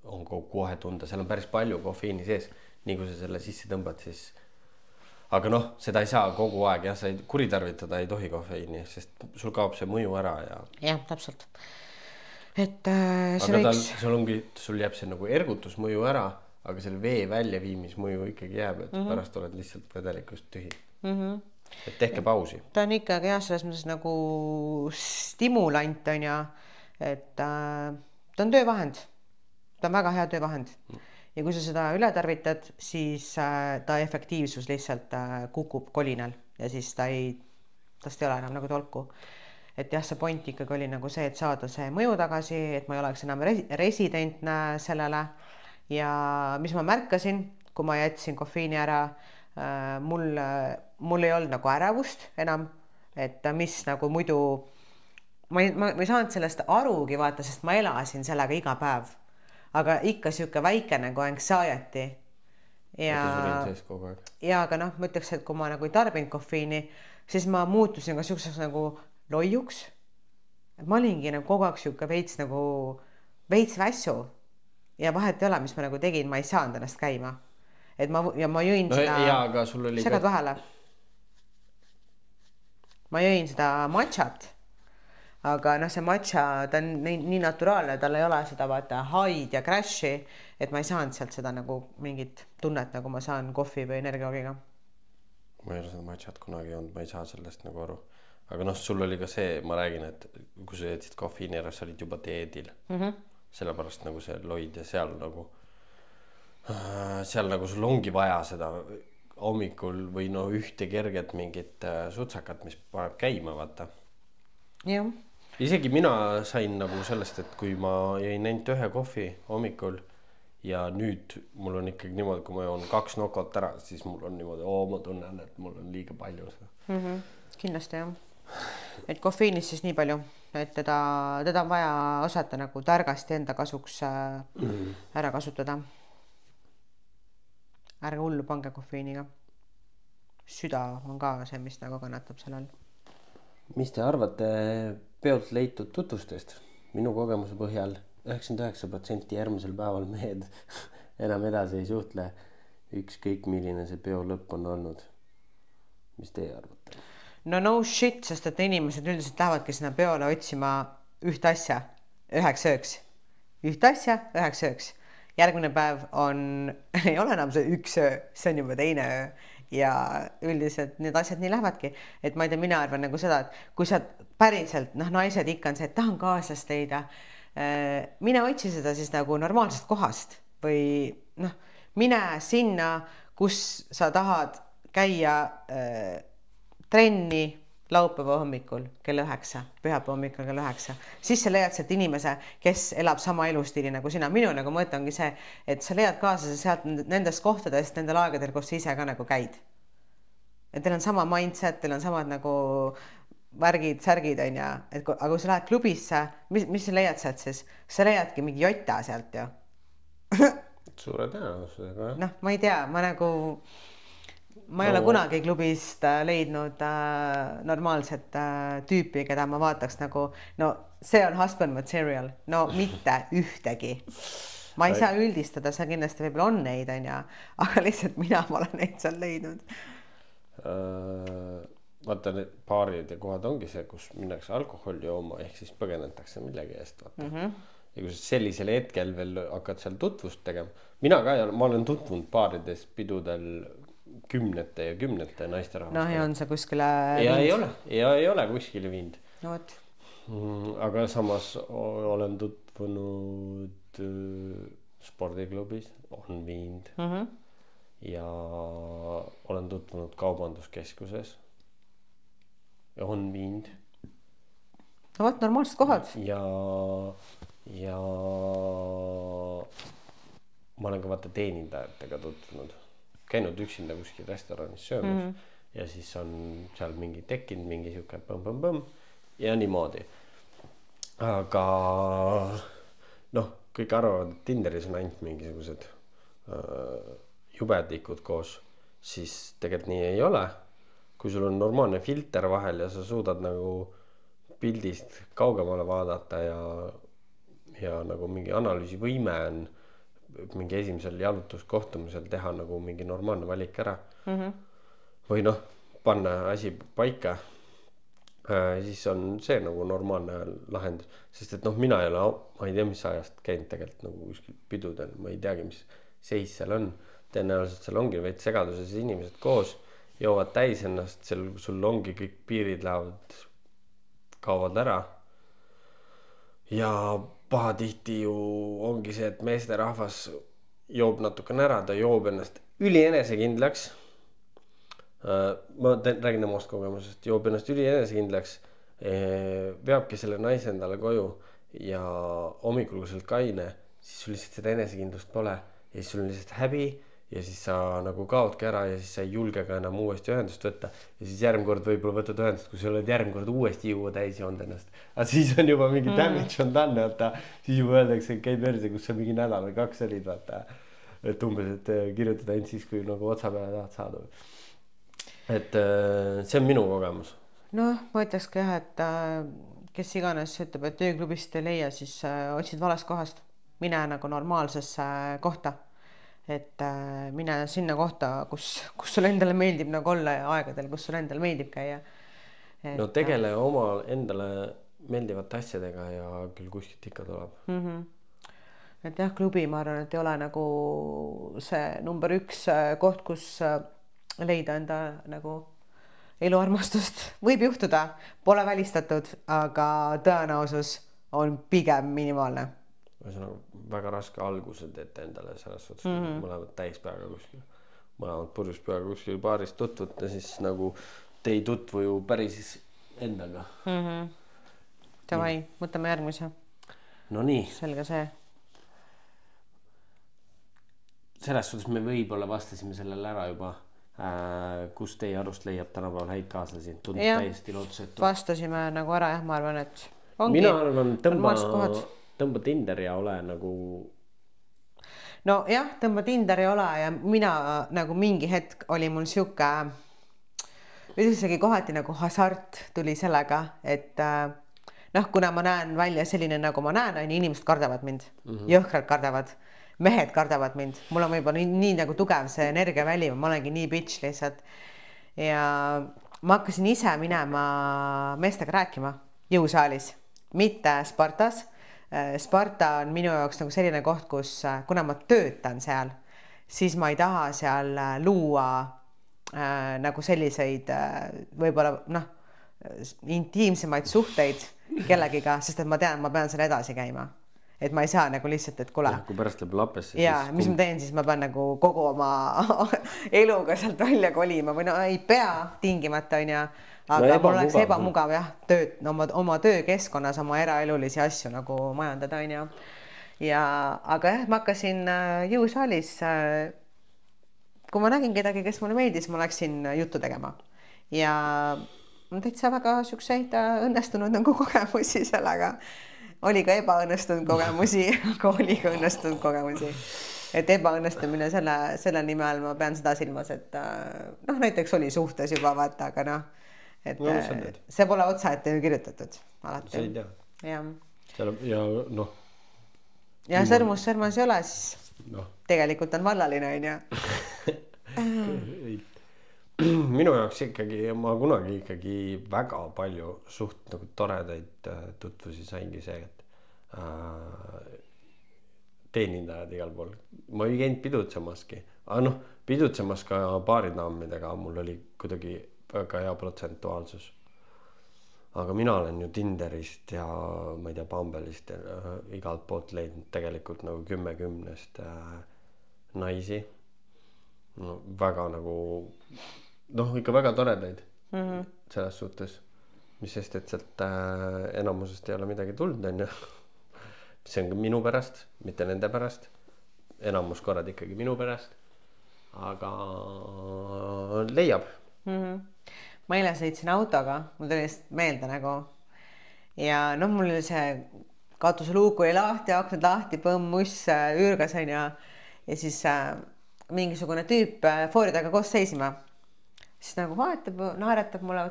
on kohe tunda, seal on päris palju kofeiini sees, nii kui sa selle sisse tõmbad, siis aga noh, seda ei saa kogu aeg ja sa kuritarvitada ei tohi kofeiini, sest sul kaob see mõju ära ja täpselt. Et aga sul jääb see nagu ergutusmõju ära, aga selle vee väljaviimismõju ikkagi jääb, et pärast oled lihtsalt vedelikust tühi. Et tehke pausi. Ta on ikkagi jah, selles mõttes nagu stimulant on ja, et ta on töövahend. Ta on väga hea töövahend. Ja kui sa seda üle tarvitad, siis ta efektiivsus lihtsalt kukub kolinal ja siis tast ei ole enam nagu tolku. Et jah, see point ikkagi oli nagu see, et saada see mõju tagasi, et ma ei oleks enam residentne sellele. Ja mis ma märkasin, kui ma jätsin kofeiini ära, mul ei olnud nagu ärevust enam, et mis nagu muidu, ma ei saanud sellest arugi vaata, sest ma elasin sellega iga päev. Aga ikka siuke väike nagu anxiety. Ja aga noh, ma ütleks, et kui ma nagu ei tarbinud kofeiini, siis ma muutusin ka siukseks nagu loiuks. Ma olingi nagu kogu aeg siuke veits vässu ja vahet ei ole, mis ma nagu tegin, ma ei saanud ennast käima. Et ma jõin seda, segad vahele. Ma jõin seda matšat. Aga noh, see matša, ta on nii naturaalne, tal ei ole seda vaata haid ja crash'i, et ma ei saanud sealt seda nagu mingit tunnet, nagu ma saan kohvi või energiaogiga. Ma ei ole seda matšat kunagi olnud, ma ei saa sellest nagu aru. Aga noh, sul oli ka see, ma räägin, et kui sa jätsid kofeiini ära, sa olid juba teedil. Sellepärast nagu see loid ja seal nagu sul ongi vaja seda hommikul või no ühte kerget mingit sutsakat, mis paneb käima, vaata. Jah. Isegi mina sain nagu sellest, et kui ma jõin ainult ühe kohvi hommikul ja nüüd mul on ikkagi niimoodi, kui ma joon 2 nokot ära, siis mul on niimoodi, ma tunnen, et mul on liiga palju seda. Kindlasti jah. Et kofeiinist siis nii palju, et teda on vaja osata nagu targasti enda kasuks ära kasutada. Ärge hullu pange kofeiiniga. Süda on ka see, mis nagu kannatab sellel. Mis te arvate peolt leitud tutvustest? Minu kogemuse põhjal 99% järgmisel päeval mehed enam edasi ei suhtle. Ükskõik milline see peo lõpp on olnud. Mis teie arvate? No shit, sest et inimesed üldiselt lähevadki sinna peole otsima ühte asja, üheks ööks. Ühte asja, üheks ööks. Järgmine päev ei ole enam see üks öö, see on juba teine öö. Ja üldiselt need asjad nii lähevadki, et ma ei tea, mina arvan nagu seda, et kui sa päriselt, naised ikka on see, et tahan kaaslast leida, mine otsi seda siis nagu normaalsest kohast või mine sinna, kus sa tahad käia trenni laupäeva hommikul kell 9, pühapäeva hommikul kell 9, siis sa leiad sealt inimese, kes elab sama elustiili nagu sina. Minu nagu mõte ongi see, et sa leiad kaasa sealt nendest kohtadest, nendel aegadel, kus sa ise ka nagu käid. Et teil on sama mindset, teil on samad nagu värgid, särgid on ja, aga kui sa lähed klubisse, mis sa leiad sealt siis? Sa leiadki mingi jota sealt ju. Suure tõenäosusega. Ma ei tea, ma nagu ma ei ole kunagi klubist leidnud normaalset tüüpi, keda ma vaataks nagu, no see on husband material, no mitte ühtegi. Ma ei saa üldistada, see kindlasti võib-olla on neid, aga lihtsalt mina olen neid seal leidnud. Vaata, need baarid ja kohad ongi see, kus minnakse alkoholi jooma, ehk siis põgenetakse millegi eest. Vaata. Ja kui sellisel hetkel veel hakkad seal tutvust tegema. Mina ka, ma olen tutvunud baarides, pidudel kümnete naisterahvast. No ja on see kuskile vind? Ei ole kuskile vind. No võt. Aga samas olen tutvunud spordiklubis, on vind. Ja olen tutvunud kaubanduskeskuses. Ja on vind. No võt, normaalsed kohad. Ja ma olen ka vaata teenindajatega tutvunud, käinud üksinda kuskil restoranis söömas ja siis on seal mingi tekkinud, mingi siuke põmm ja niimoodi. Aga noh, kõik arvavad, et Tinderis on ainult mingisugused jubedikud koos, siis tegelikult nii ei ole. Kui sul on normaalne filter vahel ja sa suudad nagu pildist kaugemale vaadata ja nagu mingi analüüsivõime on mingi esimesel jalutuskohtumisel teha nagu mingi normaalne valik ära või noh, panna asi paika, siis on see nagu normaalne lahendus, sest et noh, mina ei ole, ma ei tea, mis ajast käinud tegelikult nagu kuskil pidudel, ma ei teagi, mis seis seal on, tõenäoliselt seal ongi veits segaduses inimesed koos, joovad täis ennast, sul ongi kõik piirid kaovad ära ja pahatihti ju ongi see, et meesterahvas joob natukene ära, ta joob ennast ülienesekindlaks. Ma räägin omast kogemusest, joob ennast ülienesekindlaks, veabki selle naise endale koju ja hommikul, kui sa oled kaine, siis sul lihtsalt seda enesekindlust pole ja siis sul on lihtsalt häbi ja siis sa nagu kaodki ära ja siis sa ei julge ka enam uuesti ühendust võtta ja siis järgmine kord võib-olla võtad ühendust, kui sa oled järgmine kord uuesti juua täis joonud ennast, aga siis on juba mingi damage on done, vaata, siis juba öeldakse, et käib versi, kus sa mingi nädal või 2 olid, vaata, et umbes, et kirjutada ainult siis, kui nagu otsa peale tahad saada. Et see on minu kogemus. Noh, ma ütlekski jah, et kes iganes ütleb, et tööklubist ei leia, siis otsid valest kohast, mine nagu normaalsesse kohta. Et mine sinna kohta, kus sul endale meeldib nagu olla ja aegadel, kus sul endale meeldib käia. No tegele oma endale meeldivate asjadega ja küll kuskilt ikka tuleb. Et jah, klubi, ma arvan, et ei ole nagu see number 1 koht, kus leida enda nagu eluarmastust. Võib juhtuda, pole välistatud, aga tõenäosus on pigem minimaalne. Ühesõnaga väga raske alguse teete endale selles suhtes, mõlemad täispeaga kuskil, mõlemad purjuspeaga kuskil baaris tutvute, siis nagu te ei tutvu ju päris endaga. Davai, võtame järgmise. No nii. Selge see. Selles suhtes me võib-olla vastasime sellele ära juba, kus teie arust leiab tänapäeval häid kaaslasi, tundub täiesti loodsetu. Vastasime nagu ära, jah, ma arvan, et ongi. Mina arvan, tõmba Tinder ja ole nagu. No jah, tõmba Tinder ja ole ja mina nagu mingi hetk oli mul siuke, üldisegi kohati nagu hasart tuli sellega, et noh, kuna ma näen välja selline nagu ma näen, inimesed kardavad mind, jõhkralt kardavad, mehed kardavad mind, mul on võib-olla nii nagu tugev see energiaväli, ma olengi nii bitch lihtsalt ja ma hakkasin ise minema meestega rääkima jõusaalis, mitte Spartas. Sparta on minu jaoks nagu selline koht, kus kuna ma töötan seal, siis ma ei taha seal luua nagu selliseid võib-olla intiimsemaid suhteid kellegiga, sest et ma tean, ma pean seal edasi käima. Et ma ei saa nagu lihtsalt, et kule. Kui pärast läheb lapesse. Ja, mis ma teen, siis ma pean nagu kogu oma eluga sealt välja kolima või no ei pea tingimata on ja aga mul oleks ebamugav jah, oma töökeskkonnas oma eraelulisi asju nagu majandada on ja aga jah, ma hakkasin jõusaalis, kui ma nägin kedagi, kes mulle meeldis, ma läksin juttu tegema ja täitsa väga siukseid õnnestunud nagu kogemusi sellega. Oli ka ebaõnnestunud kogemusi, aga oli ka õnnestunud kogemusi. et ebaõnnestumine selle nimel ma pean seda silmas, et noh, näiteks oli suhtes juba vaata, aga noh, et no, see pole otsaette ju kirjutatud alati. See ei tea. Ja noh. Ja sõrmus ei ole, siis tegelikult on vallaline, on ju. Minu jaoks ikkagi, ma kunagi ikkagi väga palju suht nagu toredaid tutvusi saingi see, et teenindajad igal pool. Ma ei käinud pidutsemaski, aga noh, pidutsemas ka baaridaamidega mul oli kuidagi väga hea protsentuaalsus. Aga mina olen ju Tinderist ja ma ei tea, Bumble'ist ja igalt poolt leidnud tegelikult nagu 10 naisi. No, väga nagu, noh, ikka väga toredaid selles suhtes, mis sest, et sealt enamusest ei ole midagi tulnud, on ju. See on ka minu pärast, mitte nende pärast. Enamus korrad ikkagi minu pärast. Aga leiab. Ma eile sõitsin autoga, mul tuli meelde nagu. Ja noh, mul oli see katuseluuk oli lahti, aknad lahti, põmm, muss, ürgas on ja siis mingisugune tüüp foori taga koos seisima. Siis nagu vaatab, naeretab mulle,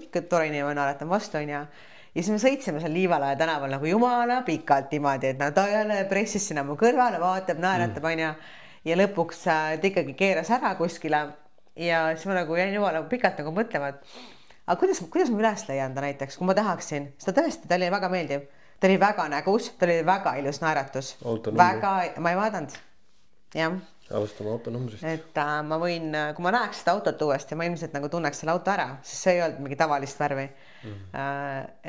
ikka tore inimene naeretab vastu on ja siis me sõitsime seal Liivalaia tänaval nagu jumala pikalt niimoodi, et ta jälle pressis sinna mu kõrvale, vaatab, naeretab on ja lõpuks ta ikkagi keeras ära kuskile ja siis ma nagu jäin jumala pikalt nagu mõtlema, et aga kuidas ma üles leian ta näiteks, kui ma tahaksin, seda tõesti, ta oli väga meeldiv, ta oli väga nägus, ta oli väga ilus naeratus, väga, ma ei vaadanud, jah. Alustame autonumbrist. Et ma võin, kui ma näeks seda autot uuesti, ma ilmselt nagu tunneks selle auto ära, sest see ei olnud mingi tavalist värvi.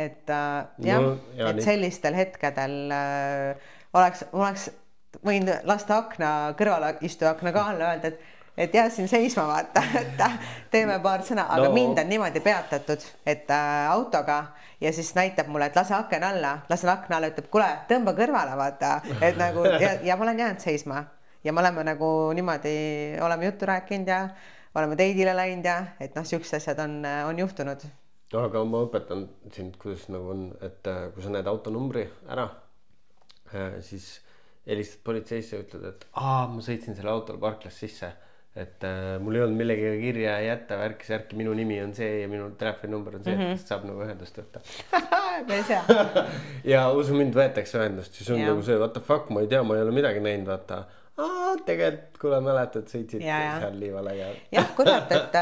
Et jah, et sellistel hetkedel oleks võin lasta akna kõrvale istu akna ka alla öelda, et jää siin seisma vaata, et teeme paar sõna, aga mind on niimoodi peatatud, et autoga ja siis näitab mulle, et lase aken alla, lasen akna alla, ütleb, kuule, tõmba kõrvale vaata, et nagu ja ma olen jäänud seisma. Ja me oleme nagu niimoodi, oleme juttu rääkinud ja oleme teidile läinud ja et noh, siuksed asjad on juhtunud. Aga ma õpetan sind, kuidas nagu on, et kui sa näed autonumbri ära, siis helistad politseisse ja ütled, et ma sõitsin selle autol parklas sisse, et mul ei olnud millegagi kirja jätta värki, minu nimi on see ja minu telefoninumber on see, et saab nagu ühendust võtta. Ja usu mind, võetakse ühendust, siis on nagu see, what the fuck, ma ei tea, ma ei ole midagi näinud, vaata. Tegelikult, kuule mäletad, sõitsid seal Liivalaia. Jah, kurat, et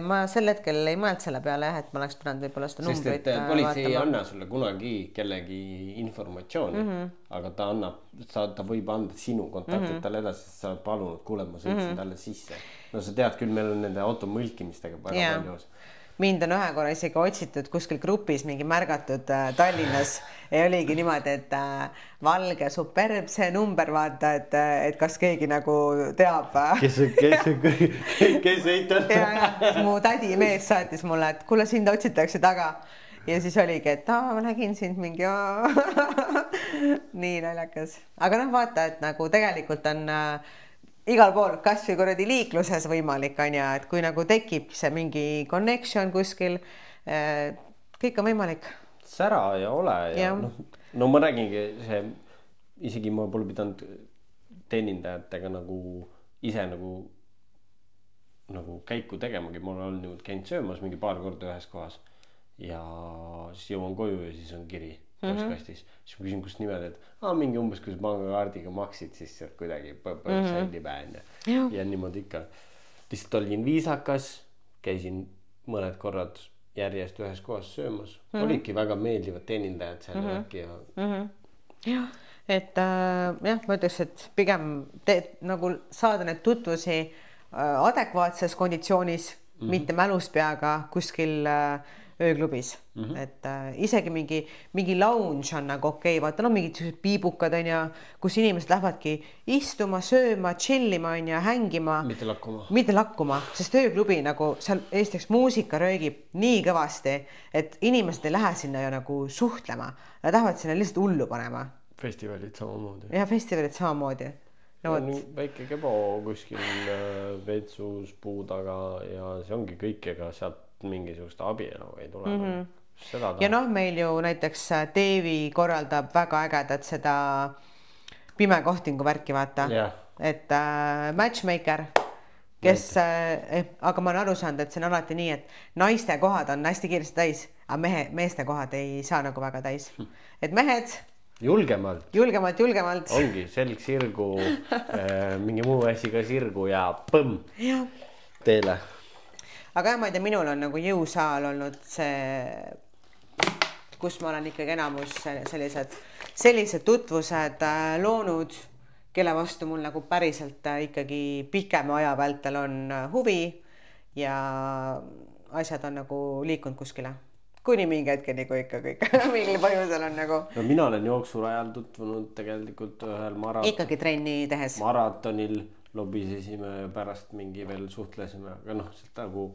ma sel hetkel ei mõeld selle peale, et ma oleks pidanud võib-olla seda numbrit vaatama. Sest, et politsei ei anna sulle kunagi kellegi informatsiooni, aga ta võib anda sinu kontaktit talle edasi, sest sa oled palunud, kuule, ma sõitsin talle sisse. No sa tead küll, meil on nende auto mõlkimistega väga palju. Mind on ühe korra isegi otsitud kuskil grupis mingi märgatud Tallinnas ja oligi niimoodi, et valge superb see number vaata, et kas keegi nagu teab. Kes eitab? Mu tädi mees saatis mulle, et kuule sind otsitakse taga ja siis oligi, et ma nägin sind mingi nii naljakas. Aga noh, vaata, et nagu tegelikult on igal pool, kas või kuradi liikluses võimalik on ja, et kui nagu tekib see mingi connection kuskil, kõik on võimalik. Sära ja ole ja no ma räägingi see, isegi ma pole pidanud teenindajatega nagu ise nagu käiku tegemagi, ma olen nüüd käinud söömas mingi paar korda ühes kohas ja siis jõuan koju ja siis on kiri postkastis. Siis ma küsin, kust nimed, et mingi umbes, kui sa pangakaardiga maksid, siis sealt kuidagi põrksandi päin ja niimoodi ikka. Lihtsalt olin viisakas, käisin mõned korrad järjest ühes kohas söömas. Olidki väga meeldivad teenindajad seal äkki ja et jah, ma ütleks, et pigem nagu saada need tutvusi adekvaatses konditsioonis, mitte mälus peaga kuskil ööklubis, et isegi mingi lounge on nagu okei, vaata, no mingid piibukad on ja kus inimesed lähevadki istuma, sööma, chillima on ja hängima. Mitte lakkuma, sest ööklubi nagu seal Eestis muusika röögib nii kõvasti, et inimesed ei lähe sinna ju nagu suhtlema. Nad tahavad sinna lihtsalt hullu panema. Festivalid samamoodi. Ja festivalid samamoodi. Väike kebo kuskil vetsus puu taga ja see ongi kõik, ega sealt mingisugust abielu ei tule. Ja noh, meil ju näiteks Teevi korraldab väga ägedat seda pimekohtingu värki, vaata. et matchmaker, kes, aga ma olen aru saanud, et see on alati nii, et naiste kohad on hästi kiiresti täis, aga meeste kohad ei saa nagu väga täis. Et mehed julgemalt. Ongi selg sirgu, mingi muu asi ka sirgu ja põmm teele. Aga ma ei tea, minul on nagu jõusaal olnud see, kus ma olen ikkagi enamus sellised tutvused loonud, kelle vastu mul nagu päriselt ikkagi pikema aja vältel on huvi ja asjad on nagu liikunud kuskile. Kuni mingi hetkeni, kui ikka kõik mingil põhjusel on nagu... No mina olen jooksurajal tutvunud tegelikult ühel ikkagi trenni tehes. Maratonil lobisesime pärast mingi veel suhtlesime, aga sealt nagu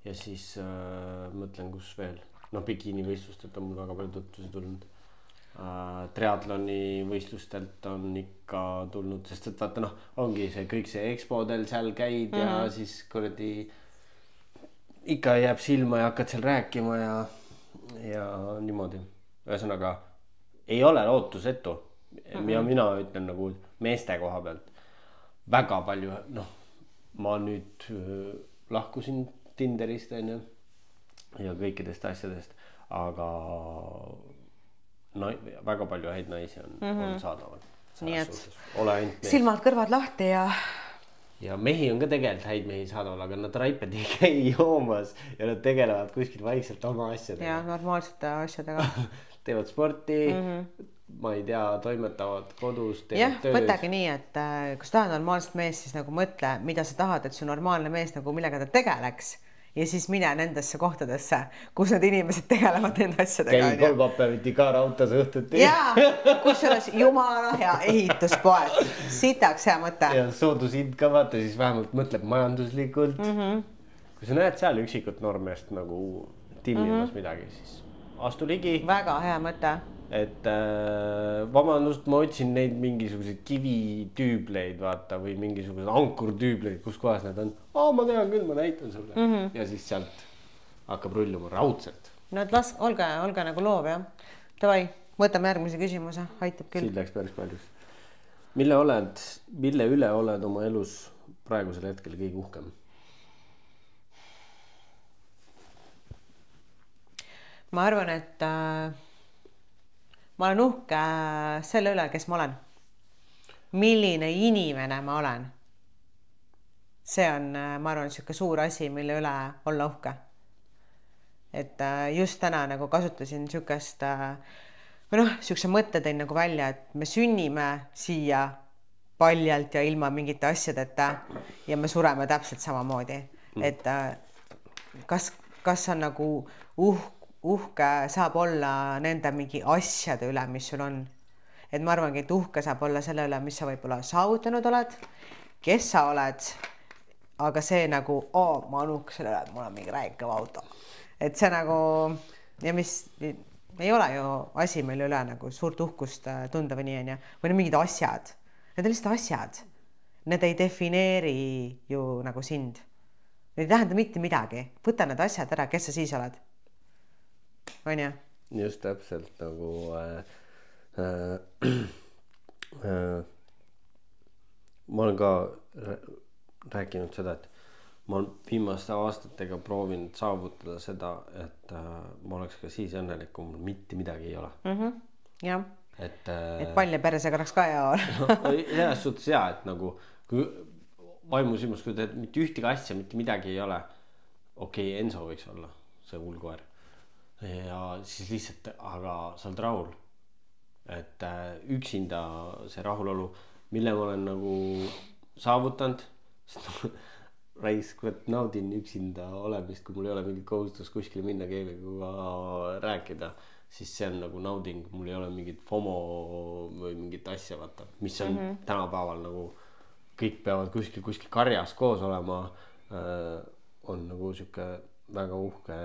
ja siis mõtlen, kus veel. Bikiinivõistlustelt on mul väga palju tutvusi tulnud. Triatloni võistlustelt on ikka tulnud, sest et vaata, ongi see kõik see expodel seal käid ja siis kuradi ikka jääb silma ja hakkad seal rääkima ja niimoodi. Ühesõnaga, ei ole lootusetu. Ja mina ütlen nagu meeste koha pealt väga palju, ma nüüd lahkusin Tinderist ja kõikidest asjadest, aga väga palju häid naisi on saadaval. Nii et silmad kõrvad lahti ja mehi on ka tegelikult häid mehi saadaval, aga nad raiped ei käi joomas ja nad tegelevad kuskil vaikselt oma asjadega. Ja normaalsete asjadega. Teevad sporti, ma ei tea, toimetavad kodus, teevad töös. Võtagi nii, et kui sa tahad normaalset meest, siis nagu mõtle, mida sa tahad, et su normaalne mees nagu millega ta tegeleks. Ja siis mine nendesse kohtadesse, kus need inimesed tegelevad nende asjadega. Käi kolmappäeviti ka raudtas õhtuti. Jaa, kus selles jumala hea ehituspoed. Sitaks hea mõte. Ja soodushind ka vaata, siis vähemalt mõtleb majanduslikult. Kui sa näed seal üksikut normest nagu timmimas midagi, siis astu ligi. Väga hea mõte. Et vabandust, ma otsin neid mingisuguseid kivitüübleid vaata või mingisugused ankurtüübleid, kus kohas need on. Ma tean küll, ma näitan sulle. Ja siis sealt hakkab rulluma raudselt. No et olge nagu loov, jah. Tavai, võtame järgmise küsimuse, aitab küll. Siit läks päris palju. Mille üle oled oma elus praegusel hetkel kõige uhkem? Ma arvan, et ma olen uhke selle üle, kes ma olen. Milline inimene ma olen. See on, ma arvan, siuke suur asi, mille üle olla uhke. Et just täna nagu kasutasin siukest, siukse mõtte tõin nagu välja, et me sünnime siia paljalt ja ilma mingite asjadeta ja me sureme täpselt samamoodi. Et kas on nagu uhke saab olla nende mingi asjade üle, mis sul on. Et ma arvangi, et uhke saab olla selle üle, mis sa võib-olla saavutanud oled, kes sa oled, aga see nagu, ma olen uhke selle üle, et mul on mingi rääkav auto. Et see nagu, ja mis ei ole ju asi, mille üle nagu suurt uhkust tunda või nii on ja, või need mingid asjad. Need on lihtsalt asjad. Need ei defineeri ju nagu sind. Need ei tähenda mitte midagi. Võta need asjad ära, kes sa siis oled. Onja? Just täpselt nagu ma olen ka rääkinud seda, et ma olen viimaste aastatega proovinud saavutada seda, et ma oleks ka siis õnnelik, kui mul mitte midagi ei ole. Jah. Et palja peresega oleks ka hea olla. Selles suhtes hea, et nagu kui vaimusilmas, kui teed mitte ühtegi asja, mitte midagi ei ole. Okei, Enso võiks olla see hullkoer. Ja siis lihtsalt, aga sa oled rahul. Et üksinda see rahulolu, mille ma olen nagu saavutanud, raisk, naudin üksinda olemist, kui mul ei ole mingit kohustus kuskile minna keelega rääkida, siis see on nagu nauding, mul ei ole mingit FOMO või mingit asja, vaata, mis on tänapäeval nagu kõik peavad kuskil karjas koos olema, on nagu siuke väga uhke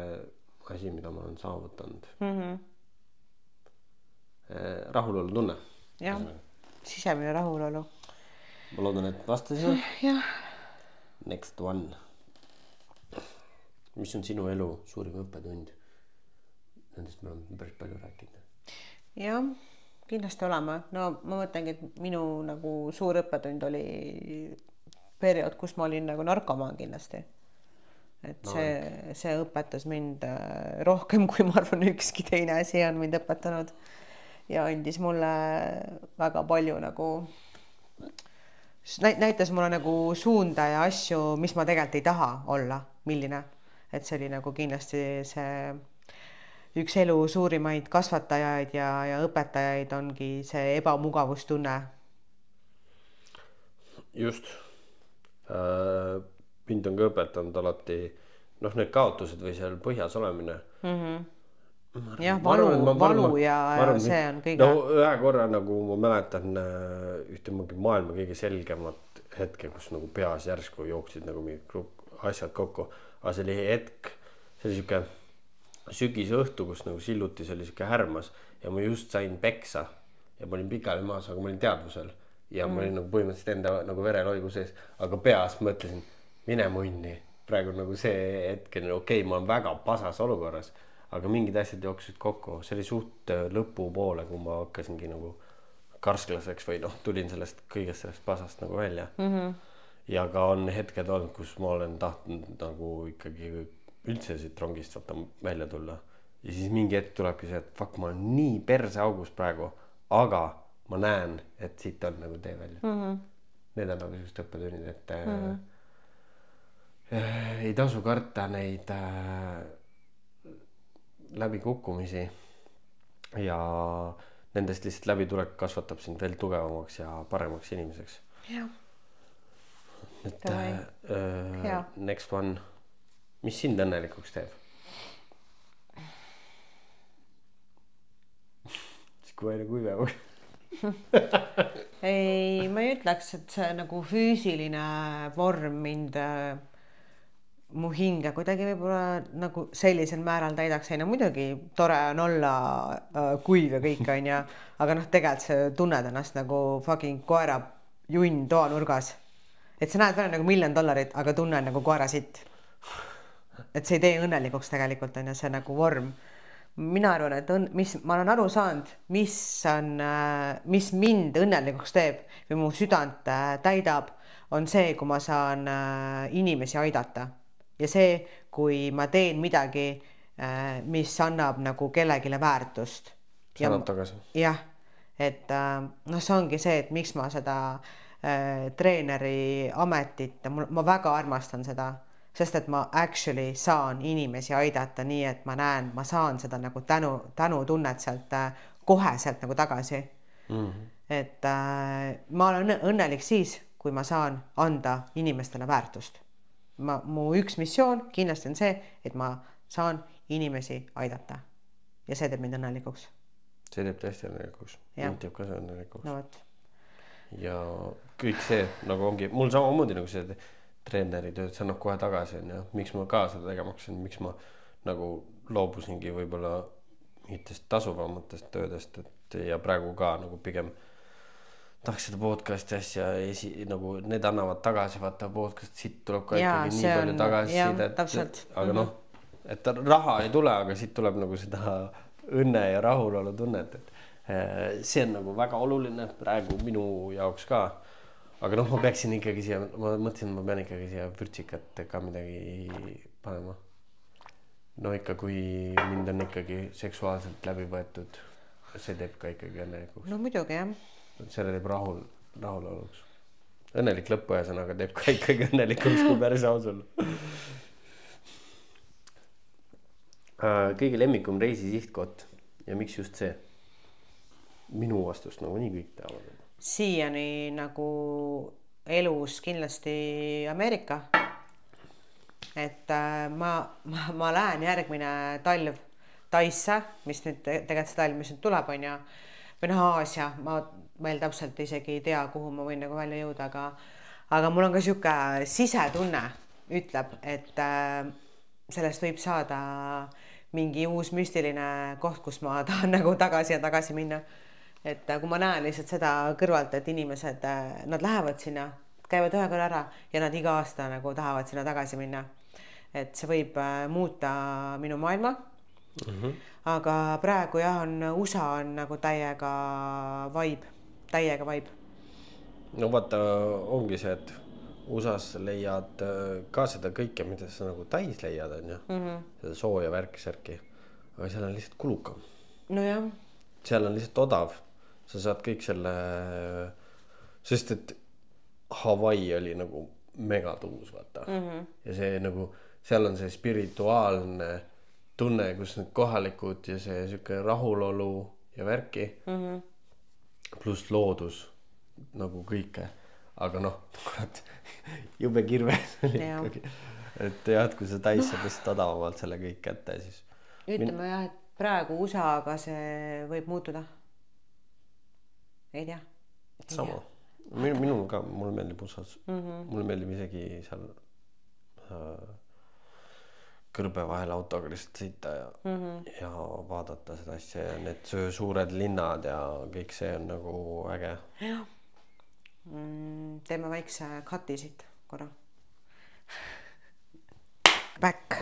asi, mida ma olen saavutanud. Rahulolu tunne. Jah, sisemine rahulolu. Ma loodan, et vastasin. Jah. Next one. Mis on sinu elu suurim õppetund? Nendest me oleme päris palju rääkinud. Jah, kindlasti olema. No ma mõtlengi, et minu nagu suur õppetund oli periood, kus ma olin nagu narkomaan kindlasti. Et see õpetas mind rohkem, kui ma arvan ükski teine asi on mind õpetanud ja andis mulle väga palju nagu näitas mulle nagu suunda ja asju, mis ma tegelikult ei taha olla, milline. Et see oli nagu kindlasti see üks elu suurimaid kasvatajaid ja õpetajaid ongi see ebamugavustunne. Just. Mind on ka õpetanud alati need kaotused või seal põhjas olemine. Jah, valu ja see on kõige. No ühe korra nagu ma mäletan ühte maailma kõige selgemat hetke, kus nagu peas järsku jooksid nagu mingid asjad kokku. Aga see oli hetk, see oli siuke sügisõhtu, kus nagu silluti, see oli siuke härmas ja ma just sain peksa ja ma olin pikali maas, aga ma olin teadvusel ja ma olin nagu põhimõtteliselt enda nagu vereloigu sees, aga peas mõtlesin, mine munni, praegu nagu see hetk, okei, ma olen väga pasas olukorras, aga mingid asjad jooksid kokku, see oli suht lõpu poole, kui ma hakkasingi nagu karsklaseks või tulin sellest kõigest sellest pasast nagu välja. Ja ka on hetked olnud, kus ma olen tahtnud nagu ikkagi üldse siit rongist välja tulla. Ja siis mingi hetk tulebki see, et fuck, ma olen nii perse augus praegu, aga ma näen, et siit on nagu tee välja. Need on nagu just õppetunnid, et ei tasu karta neid läbikukkumisi ja nendest lihtsalt läbitulek kasvatab sind veel tugevamaks ja paremaks inimeseks. Jah. Et next one. Mis sind õnnelikuks teeb? Kui aina kuivemaks. Ei, ma ei ütleks, et see nagu füüsiline vorm mind mu hinge kuidagi võib-olla nagu sellisel määral täidaks. Ei, no muidugi tore on olla kuiv ja kõik on ja, aga tegelikult sa tunned ennast nagu fucking koera junn toanurgas. Et sa näed veel nagu $1 million, aga tunnen nagu koera sitt. Et see ei tee õnnelikuks tegelikult on ja see nagu vorm. Mina arvan, et ma olen aru saanud, mis mind õnnelikuks teeb või mu südant täidab, on see, kui ma saan inimesi aidata. Ja see, kui ma teen midagi, mis annab nagu kellegile väärtust. See annab tagasi. Jah, et see ongi see, et miks ma seda treeneri ametit, ma väga armastan seda. Sest et ma actually saan inimesi aidata nii, et ma näen, ma saan seda nagu tänu tunnet sealt koheselt nagu tagasi. Et ma olen õnnelik siis, kui ma saan anda inimestele väärtust. Mu üks missioon kindlasti on see, et ma saan inimesi aidata. Ja see teeb mind õnnelikuks. See teeb tõesti õnnelikuks. Mind teeb ka see õnnelikuks. No, võt. Ja kõik see nagu ongi, mul samamoodi nagu see treeneri tööd, see annab kohe tagasi. Miks ma ka seda tegemaksin, miks ma nagu loobusingi võib-olla mingitest tasuvamatest töödest ja praegu ka nagu pigem tahaks seda podcasti asja nagu need annavad tagasi, vaata podcast, siit tuleb ka ikkagi nii palju tagasi. Aga et raha ei tule, aga siit tuleb nagu seda õnne ja rahulolu tunnet, et see on nagu väga oluline praegu minu jaoks ka. Aga ma peaksin ikkagi siia, ma mõtlesin, ma pean ikkagi siia vürtsikat ka midagi panema. No ikka, kui mind on ikkagi seksuaalselt läbi võetud, see teeb ka ikkagi õnnelikuks. No muidugi, jah. Selle teeb rahuloluks. Õnnelik lõpuajasõnaga teeb ka ikkagi õnnelikuks, kui päris ausal. Kõige lemmikum reisi sihtkoht ja miks just see? Minu vastust nagu nii kõik teavad. Siiani nagu elus kindlasti Ameerika. Et ma lähen järgmine talv Taisse, mis nüüd tegelikult see talv, mis nüüd tuleb on ja või Aasia, ma veel täpselt isegi ei tea, kuhu ma võin nagu välja jõuda, aga mul on ka siuke sisetunne ütleb, et sellest võib saada mingi uus müstiline koht, kus ma tahan nagu tagasi minna. Et kui ma näen lihtsalt seda kõrvalt, et inimesed, nad lähevad sinna, käivad ühe korra ära ja nad iga aasta nagu tahavad sinna tagasi minna. Et see võib muuta minu maailma. aga praegu jah, USA on nagu täiega vibe. No vaata, ongi see, et USA-s leiad ka seda kõike, mida sa nagu täis leiad, on ju. Seda sooja värki-särki. Aga seal on lihtsalt kulukam. No jah. Seal on lihtsalt odav. Sa saad kõik selle, sest et Hawaii oli nagu megatuus, vaata. Ja see nagu, seal on see spirituaalne tunne, kus need kohalikud ja see siuke rahulolu ja värki. Pluss loodus nagu kõike. Aga noh, jube kirve. Et jah, kui sa täis saad lihtsalt odavamalt selle kõik kätte, siis. Ütleme jah, et praegu USA-ga see võib muutuda. Ei tea. Sama. Minul ka, mulle meeldib USA-s. Mulle meeldib isegi seal kõrbe vahel autoga lihtsalt sõita ja vaadata seda asja ja need suured linnad ja kõik see on nagu äge. Jah. Teeme väikse kati siit korra. Back.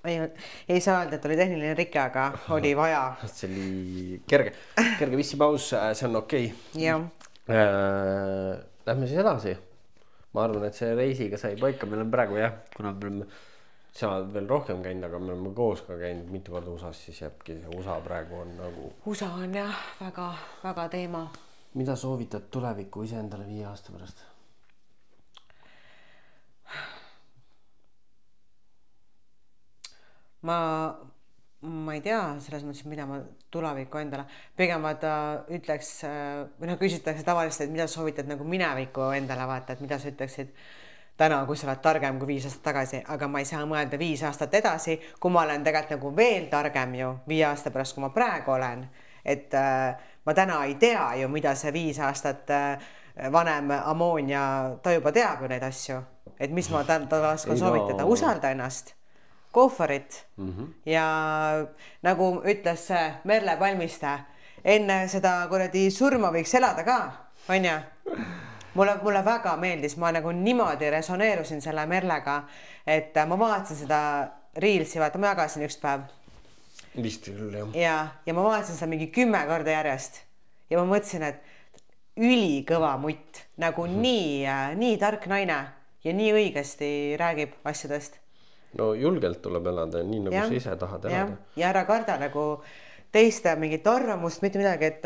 Ei saa öelda, et oli tehniline rike, aga oli vaja. See oli kerge vissipaus, see on okei. Jah. Lähme siis edasi. Ma arvan, et see reisiga sai paika. Meil on praegu jah, kuna me oleme seal veel rohkem käinud, aga me oleme koos ka käinud mitu korda USA-s, siis jääbki see USA praegu on nagu... USA on jah, väga teema. Mida soovitad tuleviku ise endale 5 aasta pärast? Ma ei tea selles mõttes, mida ma tuleviku endale. Pigem vaata ütleks, või küsitakse tavaliselt, et mida soovitad nagu mineviku endale vaata, et mida sa ütleksid täna, kui sa oled targem kui 5 aastat tagasi, aga ma ei saa mõelda 5 aastat edasi, kui ma olen tegelikult nagu veel targem ju 5 aasta pärast, kui ma praegu olen. Et ma täna ei tea ju, mida see 5 aastat vanem Amoonia, ta juba teab ju neid asju. Et mis ma talle oskan soovitada, usalda ennast, go for it. Ja nagu ütles Merle Palmiste, enne seda kuradi surma võiks elada ka, on ju? Mulle väga meeldis, ma nagu niimoodi resoneerusin selle Merlega, et ma vaatasin seda Reelsi, vaata ma jagasin üks päev. Vist küll, jah. Ja ma vaatasin seda mingi 10 korda järjest ja ma mõtlesin, et ülikõva mutt, nagu nii tark naine ja nii õigesti räägib asjadest. No julgelt tuleb elada, nii nagu sa ise tahad elada. Ja ära karda nagu teiste mingit arvamust, mitte midagi, et...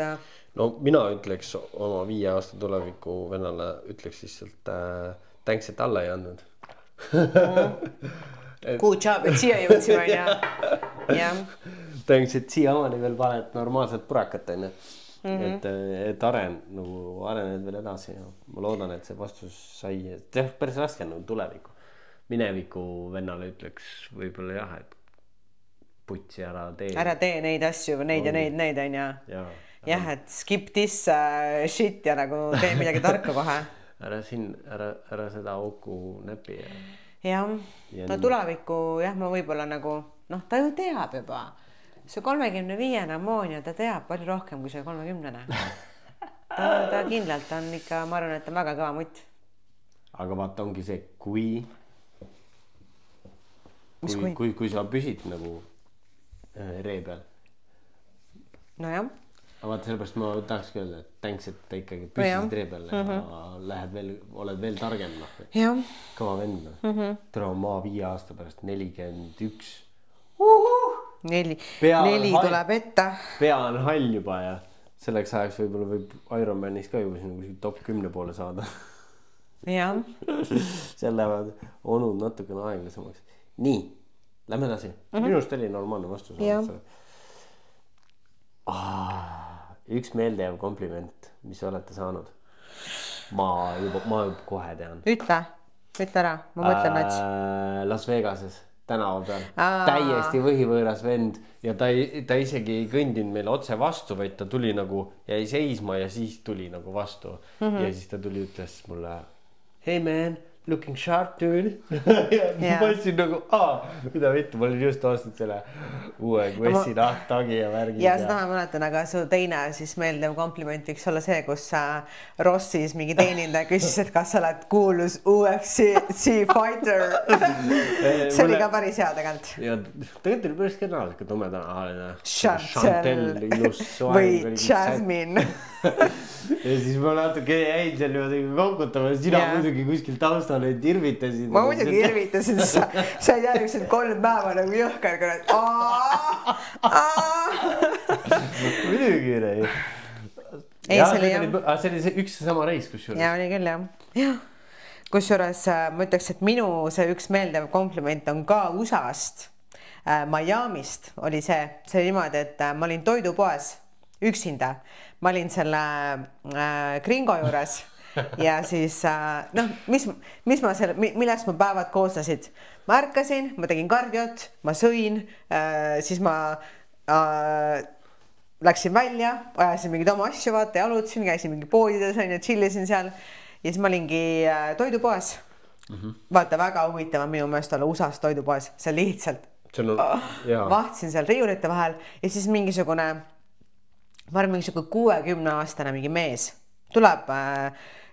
No mina ütleks oma 5 aasta tuleviku vennale, ütleks lihtsalt thanks, et alla ei andnud. Good job, et siia jõudsime, jah. Thanks, et siia omani veel paned normaalselt purakat, on ju. Et arened veel edasi. Ma loodan, et see vastus sai, päris raske on tuleviku. Mineviku vennale ütleks võib-olla jah, et putsi ära tee. Ära tee neid asju, neid ja neid, on ju. Jah, et skip this shit ja nagu tee midagi tarka kohe. Ära seda auku näpi. Jah, no tuleviku jah, ma võib-olla nagu, ta ju teab juba. See 35 Amoonia, ta teab palju rohkem kui see 30. Ta kindlalt on ikka, ma arvan, et ta on väga kõva mutt. Aga vaata ongi see, kui sa püsid nagu ree peal. No jah. Aga vaata sellepärast ma tahakski öelda, et thanks, et ta ikkagi püsisid ree peal ja oled veel targem. Kõva vend. Tere ma 5 aasta pärast 41. 4 tuleb ette. Pea on hall juba ja selleks ajaks võib-olla võib Ironmanis ka juba siin top 10 poole saada. Jah. Seal lähevad onud natukene aeglasemaks. Nii, lähme edasi. Minust oli normaalne vastus. Üks meeldejääv kompliment, mis olete saanud. Ma juba kohe tean. Ütle ära, ma mõtlen, et... Las Vegases, tänava peal. Täiesti võhivõõras vend ja ta isegi ei kõndinud meile otse vastu, vaid ta tuli nagu, jäi seisma ja siis tuli nagu vastu. Ja siis ta tuli, ütles mulle, hey man, looking sharp dude. ja ma olin nagu, mida võtta, ma olin just ostnud selle uue Quessi nahktagi ja värgid. Ja seda ma mäletan, aga su teine siis meeldev kompliment võiks olla see, kus Rossis mingi teenindaja küsis, et kas sa oled kuulus UFC fighter. See oli ka päris hea tegelikult. Ja tegelikult oli päris kennaaliselt tumedanahaline. Chantel või Jasmine. Ja siis ma natuke jäin seal niimoodi konkutama ja sina muidugi kuskil taustal neid irvitasid. Ma muidugi irvitasin, sa ei järgmised 3 päeva nagu jõhkar kõrvad. Muidugi ei. See oli see üks sama reis kusjuures. Ja oli küll jah. Kusjuures ma ütleks, et minu see üks meeldev kompliment on ka USA-st. Miamist oli see niimoodi, et ma olin toidupoes üksinda. Ma olin selle Gringo juures ja siis millest ma päevad koosnesid. Ma ärkasin, ma tegin kardiot, ma sõin, siis ma läksin välja, ajasin mingid oma asju, vaata, jalutasin, käisin mingi poodides, chillisin seal ja siis ma olingi toidupoes. Vaata, väga huvitav on minu meelest olla USA-s toidupoes, see lihtsalt vahtsin seal riiulite vahel ja siis mingisugune ma arvan, mingisugune 60-aastane mingi mees tuleb,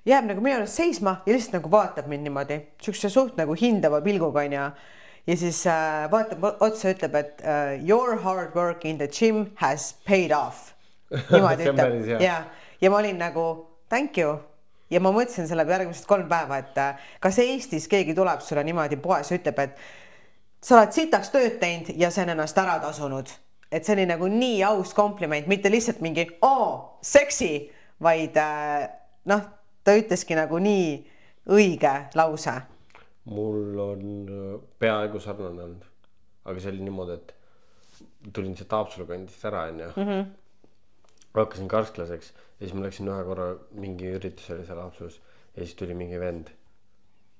jääb nagu minu juures seisma ja lihtsalt nagu vaatab mind niimoodi, siukse suht nagu hindava pilguga on ja siis vaatab otsa, ütleb, et your hard work in the gym has paid off. Niimoodi ütleb. Ja ma olin nagu, thank you. Ja ma mõtlesin selle järgmised 3 päeva, et kas Eestis keegi tuleb sulle niimoodi poes ja ütleb, et sa oled sitaks tööd teinud ja see on ennast ära tasunud. Et see oli nagu nii aus kompliment, mitte lihtsalt mingi seksi, vaid ta ütleski nagu nii õige lause. Mul on peaaegu sarnane olnud, aga see oli niimoodi, et tulin see Taapsalu kandist ära ja hakkasin karsklaseks ja siis ma läksin ühe korra mingi üritus oli seal Haapsalus ja siis tuli mingi vend.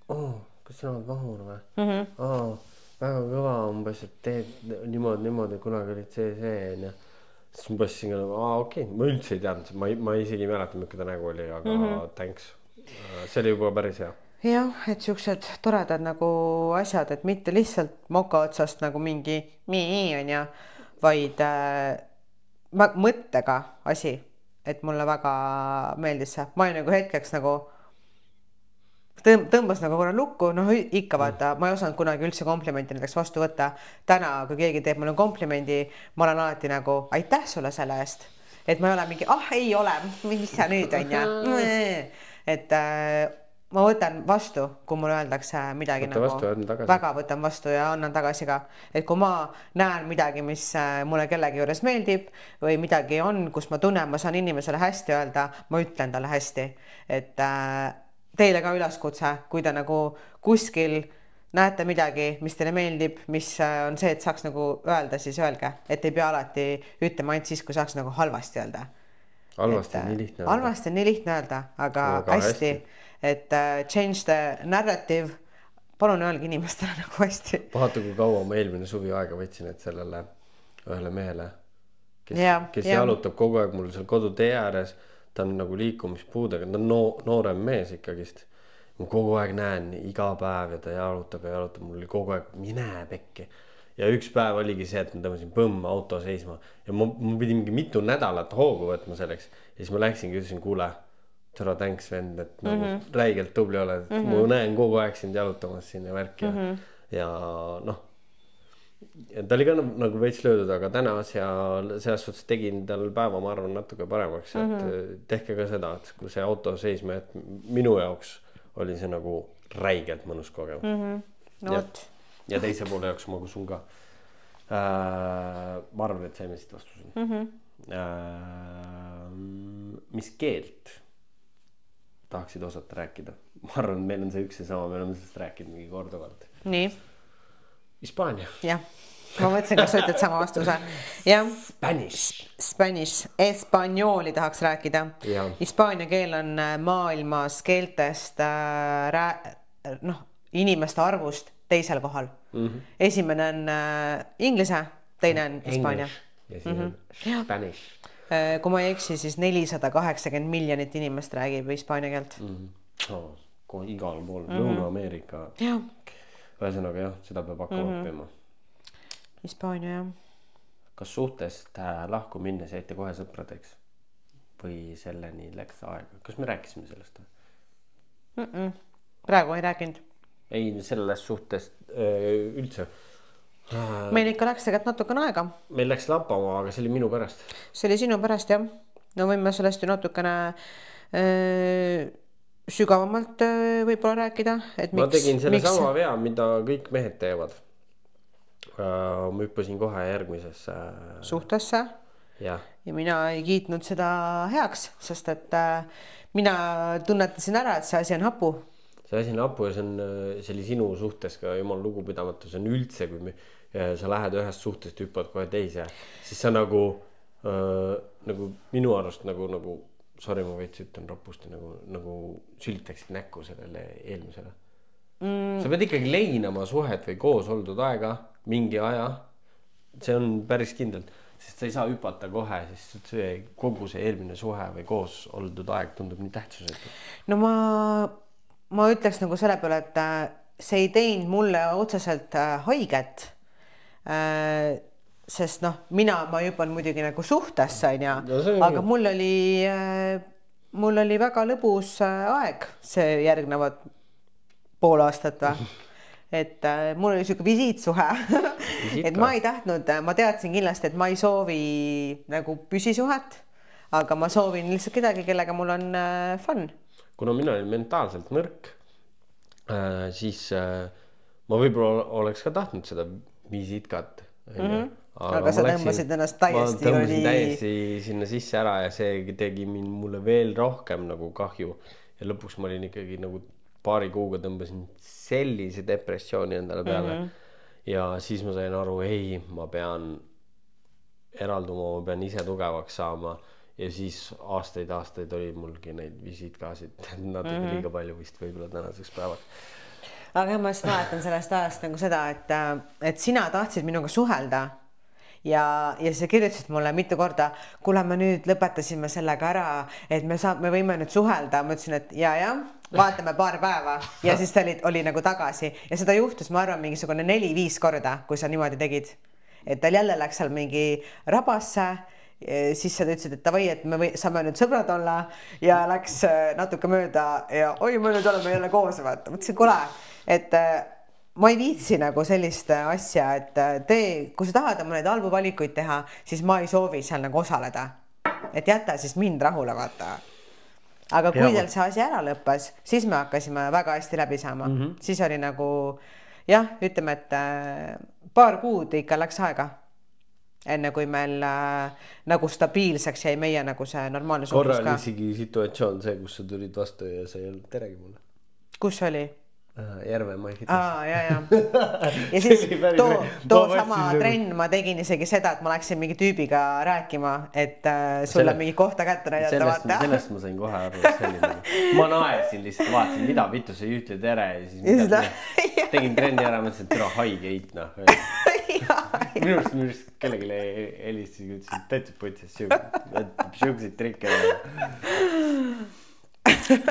Kas sina oled Vahur või? Väga kõva umbes, et teed niimoodi, kunagi olid see ja siis ma passisin ka nagu, okei, ma üldse ei teadnud, ma isegi ei mäleta, milline ta nägu oli, aga thanks. See oli juba päris hea. Jah, et siuksed toredad nagu asjad, et mitte lihtsalt moka otsast nagu mingi on ja, vaid mõttega asi, et mulle väga meeldis see. Ma olin nagu hetkeks nagu tõmbas nagu korra lukku, ikka vaata, ma ei osanud kunagi üldse komplimenti näiteks vastu võtta. Täna, kui keegi teeb mulle komplimendi, ma olen alati nagu aitäh sulle selle eest. Et ma ei ole mingi, ei ole, mis sa nüüd on ja. Et ma võtan vastu, kui mulle öeldakse midagi väga võtan vastu ja annan tagasi ka. Et kui ma näen midagi, mis mulle kellegi juures meeldib või midagi on, kus ma tunnen, ma saan inimesele hästi öelda, ma ütlen talle hästi. Et teile ka üleskutse, kui te nagu kuskil näete midagi, mis teile meeldib, mis on see, et saaks nagu öelda, siis öelge, et ei pea alati ütlema ainult siis, kui saaks nagu halvasti öelda. Halvasti on nii lihtne öelda. Halvasti on nii lihtne öelda, aga hästi, et change the narrative, palun öelge inimestele nagu hästi. Vaata, kui kaua ma eelmine suvi aega võtsin, et sellele ühele mehele, kes jalutab kogu aeg mul seal kodutee ääres, ta on nagu liikumispuudega, ta on noorem mees ikkagist. Ma kogu aeg näen iga päev ja ta jalutab, mul oli kogu aeg mine pekki. Ja üks päev oligi see, et ma tõmbasin auto seisma ja ma pidin mingi mitu nädalat hoogu võtma selleks. Ja siis ma läksin ja ütlesin, kuule, tere thanks vend, et nagu räigelt tubli oled. Ma näen kogu aeg sind jalutamas siin ja värki ja ta oli ka nagu veits löödud, aga täna selles suhtes tegin tal päeva, ma arvan, natuke paremaks, et tehke ka seda, et kui see auto seisma, et minu jaoks oli see nagu räigelt mõnus kogemus. Ja teise poole jaoks ma kusun ka. Ma arvan, et saime siit vastuse. Mis keelt tahaksid osata rääkida? Ma arvan, meil on see üks ja sama, me oleme sellest rääkinud mingi korduvalt. Nii. Hispaania. Jah, ma mõtlesin, kas sa ütled sama vastuse. Jah. Spanish. Espanjooli tahaks rääkida. Hispaania keel on maailmas keeltest inimeste arvust teisel kohal. Esimene on inglise, teine on Hispaania. Ja siis on Spanish. Kui ma ei eksi, siis 480 miljonit inimest räägib hispaania keelt. igal pool, Lõuna-Ameerika. Ühesõnaga jah, seda peab hakkama õppima. Hispaania, jah. Kas suhtest lahku minnes jäite kohe sõpradeks? Või selleni läks aega? Kas me rääkisime sellest? Praegu ei rääkinud. Ei, sellest suhtest üldse. Meil ikka läks tegelikult natukene aega. Meil läks lappama, aga see oli minu pärast. See oli sinu pärast, jah. No võime sellest ju natukene sügavamalt võib-olla rääkida. Et ma tegin selle sama vea, mida kõik mehed teevad. Ma hüppasin kohe järgmisesse suhtesse. Ja mina ei kiitnud seda heaks, sest et mina tunnetasin ära, et see asi on hapu. See asi on hapu ja see oli sinu suhtes ka jumal lugupidamatu. See on üldse, kui sa lähed ühest suhtest, hüppad kohe teise, siis sa nagu minu arust nagu sorry, ma veits ütlen rapusti, nagu sültaksid näkku sellele eelmisele. Sa pead ikkagi leinama suhet või koos oldud aega, mingi aja. See on päris kindlalt, sest sa ei saa hüpata kohe, sest kogu see eelmine suhe või koos oldud aeg tundub nii tähtsusetu. No ma ütleks nagu selle peale, et see ei teinud mulle otseselt haiget, sest ma hüppan muidugi nagu suhtesse, aga mul oli väga lõbus aeg see järgnevad pool aastat või. Et mul oli siuke visiitsuhe, et ma ei tahtnud, ma teadsin kindlasti, et ma ei soovi nagu püsisuhet, aga ma soovin lihtsalt kedagi, kellega mul on fun. Kuna mina olin mentaalselt nõrk, siis ma võib-olla oleks ka tahtnud seda visiitkat. Aga sa tõmbasid ennast täiesti. Ma tõmbasin täiesti sinna sisse ära ja see tegi mulle veel rohkem nagu kahju. Ja lõpuks ma olin ikkagi nagu paari kuuga tõmbasin sellise depressiooni endale peale. Ja siis ma sain aru, ei, ma pean eralduma, ma pean ise tugevaks saama. Ja siis aastaid oli mulgi neid visiitkasid. Natuke liiga palju vist võib-olla tänaseks päevaks. Aga ma mäletan sellest ajast nagu seda, et sina tahtsid minuga suhelda ja sa kirjutasid mulle mitu korda, kuule me nüüd lõpetasime sellega ära, et me võime nüüd suhelda. Ma ütlesin, et ja, vaatame paar päeva ja siis ta oli nagu tagasi ja seda juhtus, ma arvan, mingisugune 4-5 korda, kui sa niimoodi tegid. Et tal jälle läks seal mingi rabasse, siis sa ütlesid, et tavai, et me saame nüüd sõbrad olla ja läks natuke mööda ja oi, me nüüd oleme jälle koos. Mõtlesin, kuule, et ma ei viitsi nagu sellist asja, et kui sa tahad mõned halbu valikuid teha, siis ma ei soovi seal nagu osaleda. Et jäta siis mind rahule, vaata. Aga kui teil see asi ära lõppes, siis me hakkasime väga hästi läbi saama. Siis oli nagu, jah, ütleme, et paar kuud ikka läks aega. Enne kui meil nagu stabiilseks jäi meie nagu see normaalne suhtlus ka. Korra oli isegi situatsioon see, kus sa tulid vastu ja sa ei olnud teregi mulle. Kus oli? Järvemaa hitas. Ja siis too sama trenn ma tegin isegi seda, et ma läksin mingi tüübiga rääkima, et sulle mingi kohta kätte näidata. Sellest ma sain kohe aru. Ma naersin lihtsalt, vaatasin, mida vitu sa ei ütle tere ja siis tegin trenni ära, mõtlesin, et türa haige eit. Minu arust kellegi helistas ja ütlesin, et täitsa putsis siukseid trikke.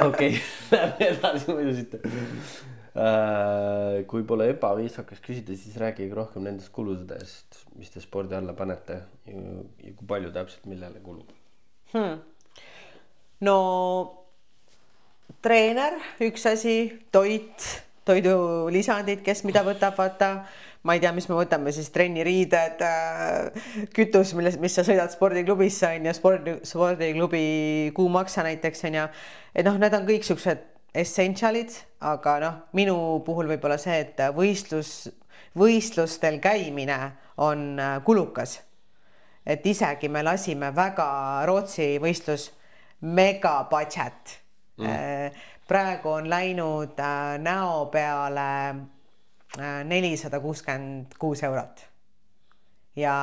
Okei, lähme edasi muidu siit. Kui pole ebaviisakas küsida, siis räägige rohkem nendest kuludest, mis te spordi alla panete ja kui palju täpselt millele kulub. No treener, üks asi, toidulisandid, kes mida võtab, vaata. Ma ei tea, mis me võtame siis trenniriided, kütus, mis sa sõidad spordiklubisse ja spordiklubi kuumaksa näiteks. Et need on kõik siuksed essentialid, aga minu puhul võib olla see, et võistlustel käimine on kulukas. Et isegi me lasime väga Rootsi võistlus mega budget. Praegu on läinud näo peale 466 eurot. Ja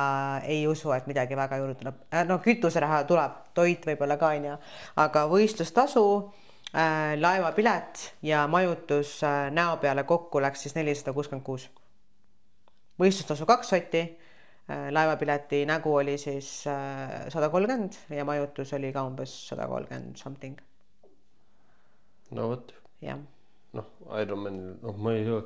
ei usu, et midagi väga juurde tuleb. No kütuseraha tuleb, toit võib-olla ka, aga võistlustasu, laevapilet ja majutus näo peale kokku läks siis 466. Võistlustasu 2 sotti, laevapileti nägu oli siis 130 ja majutus oli ka umbes 130 something. No võt. Jah. noh, Ironman, noh, ma ei tea,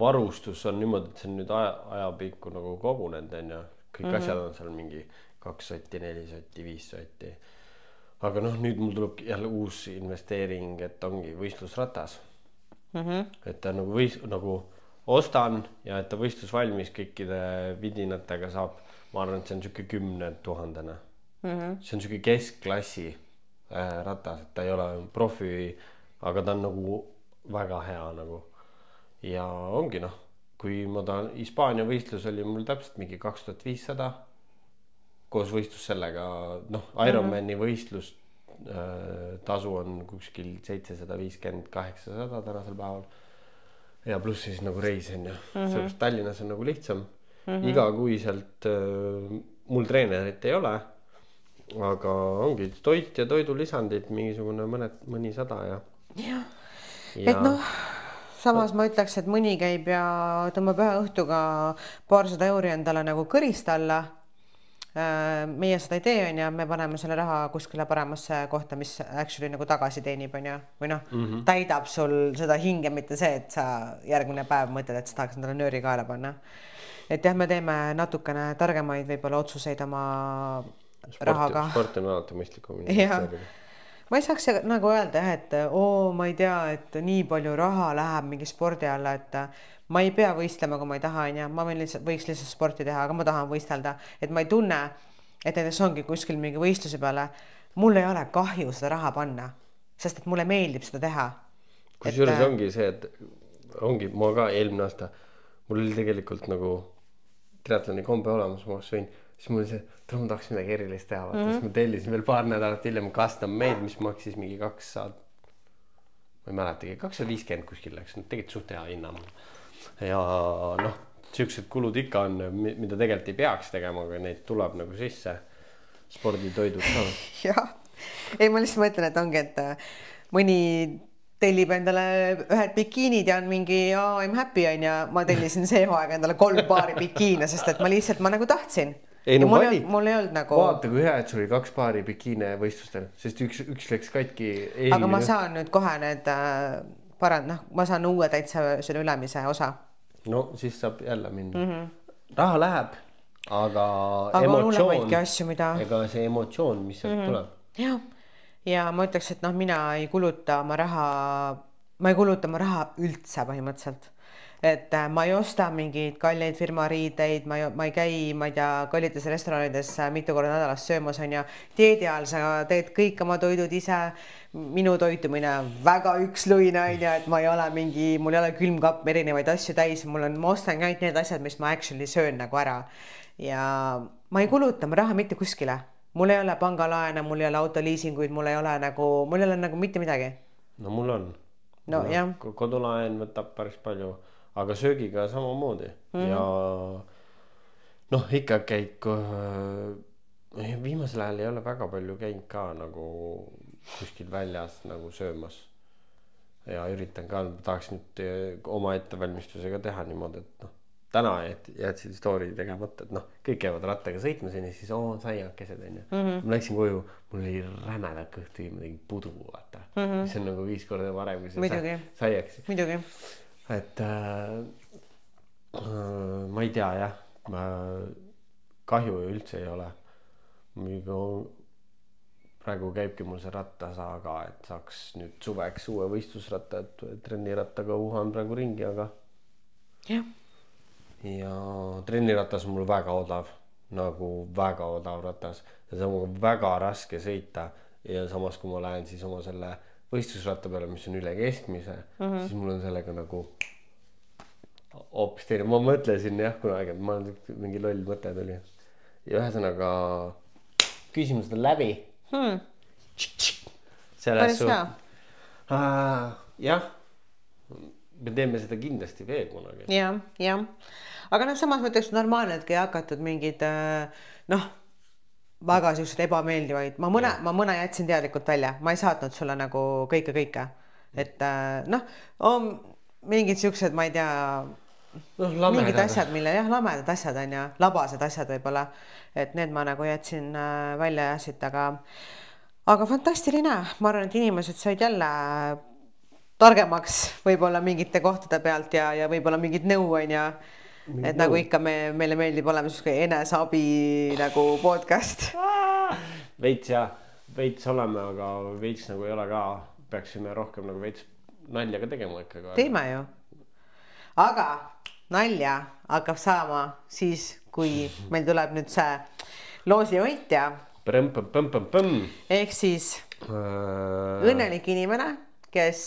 varustus on niimoodi, et see on nüüd ajapikku nagu kogunenud, on ju. Kõik asjad on seal mingi 2 sotti, 4 sotti, 5 sotti. Aga noh, nüüd mul tuleb jälle uus investeering, et ongi võistlusratas. Et ta nagu ostan ja et ta võistlus valmis kõikide vidinatega saab, ma arvan, et see on siuke 10 000. See on siuke keskklassi ratas, et ta ei ole profi, aga ta on nagu väga hea nagu. Ja ongi noh, kui ma tahan, Hispaania võistlus oli mul täpselt mingi 2500 koos võistlus sellega, noh, Ironmani võistlus tasu on kuskil 750-800 tänasel päeval ja pluss siis nagu reis on ju, sellepärast Tallinnas on nagu lihtsam. Igakuiselt mul treenerit ei ole, aga ongi toit ja toidulisandid mingisugune mõni 100 ja. Et noh, samas ma ütleks, et mõni käib ja tõmbab ühe õhtuga paarsada euri endale nagu kõrist alla. Meie seda ei tee, on ja me paneme selle raha kuskile paremasse kohta, mis actually nagu tagasi teenib, on ja, või noh, täidab sul seda hinge, mitte see, et sa järgmine päev mõtled, et sa tahaks endale nööri kaela panna. Et jah, me teeme natukene targemaid võib-olla otsuseid oma rahaga. Sport on alati mõistlikum. Ma ei saaks nagu öelda, et ma ei tea, et nii palju raha läheb mingi spordi alla, et ma ei pea võistlema, kui ma ei taha, ma võiks lihtsalt sporti teha, aga ma tahan võistelda, et ma ei tunne, et näiteks ongi kuskil mingi võistluse peale, mul ei ole kahju seda raha panna, sest et mulle meeldib seda teha. Kusjuures ongi see, et ongi, ma ka eelmine aasta, mul oli tegelikult nagu triatloni kombe olemas, ma sõin, siis mul oli see, et ma tahaks midagi erilist teha, siis ma tellisin veel paar nädalat hiljem custom made, mis maksis mingi 200, ma ei mäletagi, 250 kuskil läks, tegelikult suht hea hinna mul. Ja noh, siuksed kulud ikka on, mida tegelikult ei peaks tegema, aga neid tuleb nagu sisse sporditoidud ka. Jah, ei ma lihtsalt mõtlen, et ongi, et mõni tellib endale ühed bikiinid ja on mingi I'm happy on ja ma tellisin see hooaeg endale 3 paari bikiine, sest et ma nagu tahtsin. Ei, no mul ei olnud nagu... Vaata, kui hea, et sul oli 2 paari bikiine võistlustel, sest üks läks katki... Aga ma saan nüüd kohe need ma saan uue täitsa selle ülemise osa. No siis saab jälle minna. Raha läheb, aga emotsioon, ega see emotsioon, mis sealt tuleb. Ja ma ütleks, et noh, mina ei kuluta oma raha üldse põhimõtteliselt. Et ma ei osta mingeid kalleid firmariideid, ma ei käi, ma ei tea, kallites restoranides mitu korda nädalas söömas on ja dieedi ajal sa teed kõik oma toidud ise. Minu toitumine väga üksluine on ja, et mul ei ole külmkapp erinevaid asju täis, ma ostan ainult need asjad, mis ma actually söön nagu ära. Ja ma ei kuluta ma raha mitte kuskile. Mul ei ole pangalaene, mul ei ole autoliisinguid, mul ei ole nagu mitte midagi. No mul on. No jah. Kodulaen võtab päris palju. Aga söögiga samamoodi ja noh, ikka käid viimasel ajal ei ole väga palju käinud ka nagu kuskil väljas nagu söömas ja üritan ka, tahaks nüüd oma ettevalmistusega teha niimoodi, et noh, täna jätsid story tegemata, et noh, kõik käivad rattaga sõitmas ja siis saiakesed on ju. Ma läksin koju, mul oli rämeda kõhtu ja midagi pudu, vaata. See on nagu 5 korda varem, kui see saiaks. Muidugi. Et ma ei tea jah, kahju üldse ei ole. Praegu käibki mul see rattasaga, et saaks nüüd suveks uue võistlusratta, et trennirattaga uhan praegu ringi, aga ja trenniratas on mul väga odav, nagu väga odav ratas ja see on väga raske sõita ja samas kui ma lähen siis oma selle võistlusratta peale, mis on üle keskmise, siis mul on sellega nagu hoopis teine. Ma mõtlesin jah kunagi, et ma mingi loll mõte tuli. Ja ühesõnaga küsimused on läbi. Päris hea. Jah, me teeme seda kindlasti veel kunagi. Ja. Aga noh, samas mõtleks normaalne, et ei hakatud mingid väga sellised ebameeldivaid. Ma mõne jätsin teadlikult välja. Ma ei saatnud sulle nagu kõike. Et mingid siuksed, ma ei tea, mingid asjad, lamedad asjad on ja labased asjad võib-olla. Et need ma nagu jätsin välja ja siit, aga fantastiline. Ma arvan, et inimesed said jälle targemaks võib-olla mingite kohtade pealt ja võib-olla mingid nõu on ja et nagu ikka meile meeldib olema eneseabi nagu podcast. Veits oleme, aga veits nagu ei ole ka, peaksime rohkem nagu veits nalja ka tegema ikka. Teeme ju. Aga nalja hakkab saama siis, kui meil tuleb nüüd see loosi võitja. Ehk siis õnnelik inimene, kes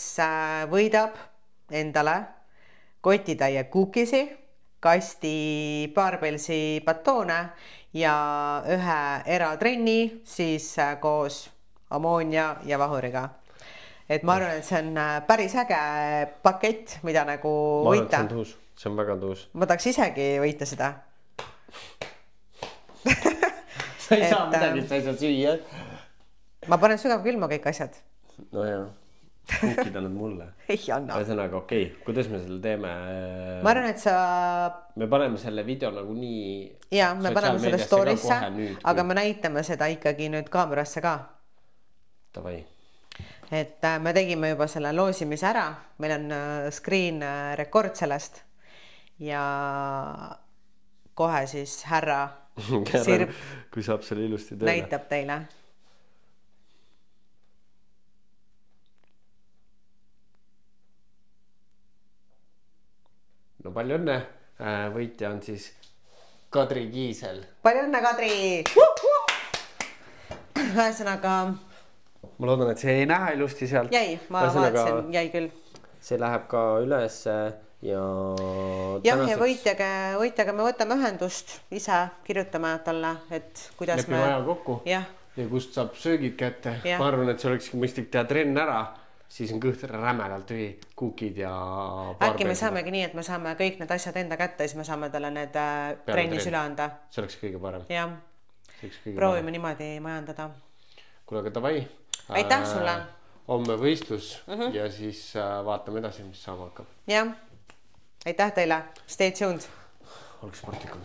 võidab endale kotitäie kuukisi, kasti Barbelsi batoone ja ühe eratrenni siis koos ammoonia ja vahuriga. Et ma arvan, et see on päris äge pakett, mida nagu võita. See on väga tuus. Ma tahaks isegi võita seda. Sa ei saa midagi, sa ei saa süüa. Ma panen sügav külma kõik asjad. No jah. Kuukid annad mulle. Ei anna. Ühesõnaga, okei. Kuidas me selle teeme? Ma arvan, et sa... Me paneme selle video nagu nii... Ja, me paneme selle storisse, aga me näitame seda ikkagi nüüd kaamerasse ka. Tavai. Et me tegime juba selle loosimise ära. Meil on screen rekord sellest. Ja kohe siis härra Sirp kui saab selle ilusti teile. Näitab teile. No palju õnne, võitja on siis Kadri Kiisel. Palju õnne, Kadri! Ühesõnaga... Ma loodan, et see ei näha ilusti sealt. Jäi, ma vaatasin, jäi küll. See läheb ka üles ja... Jah, ja võitjaga me võtame ühendust, ise kirjutame talle, et kuidas Lepime aja kokku ja kust saab söögid kätte. Ma arvan, et see olekski mõistlik teha trenn ära. Siis on kõht rämedalt tühi, kuukid ja... Äkki me saamegi nii, et me saame kõik need asjad enda kätte ja siis me saame talle need trennis üle anda. See oleks kõige parem. Jah, proovime niimoodi majandada. Kuule, aga tavai. Aitäh sulle. Homme võistlus ja siis vaatame edasi, mis saama hakkab. Jah, aitäh teile. Stay tuned. Olge sportlikud.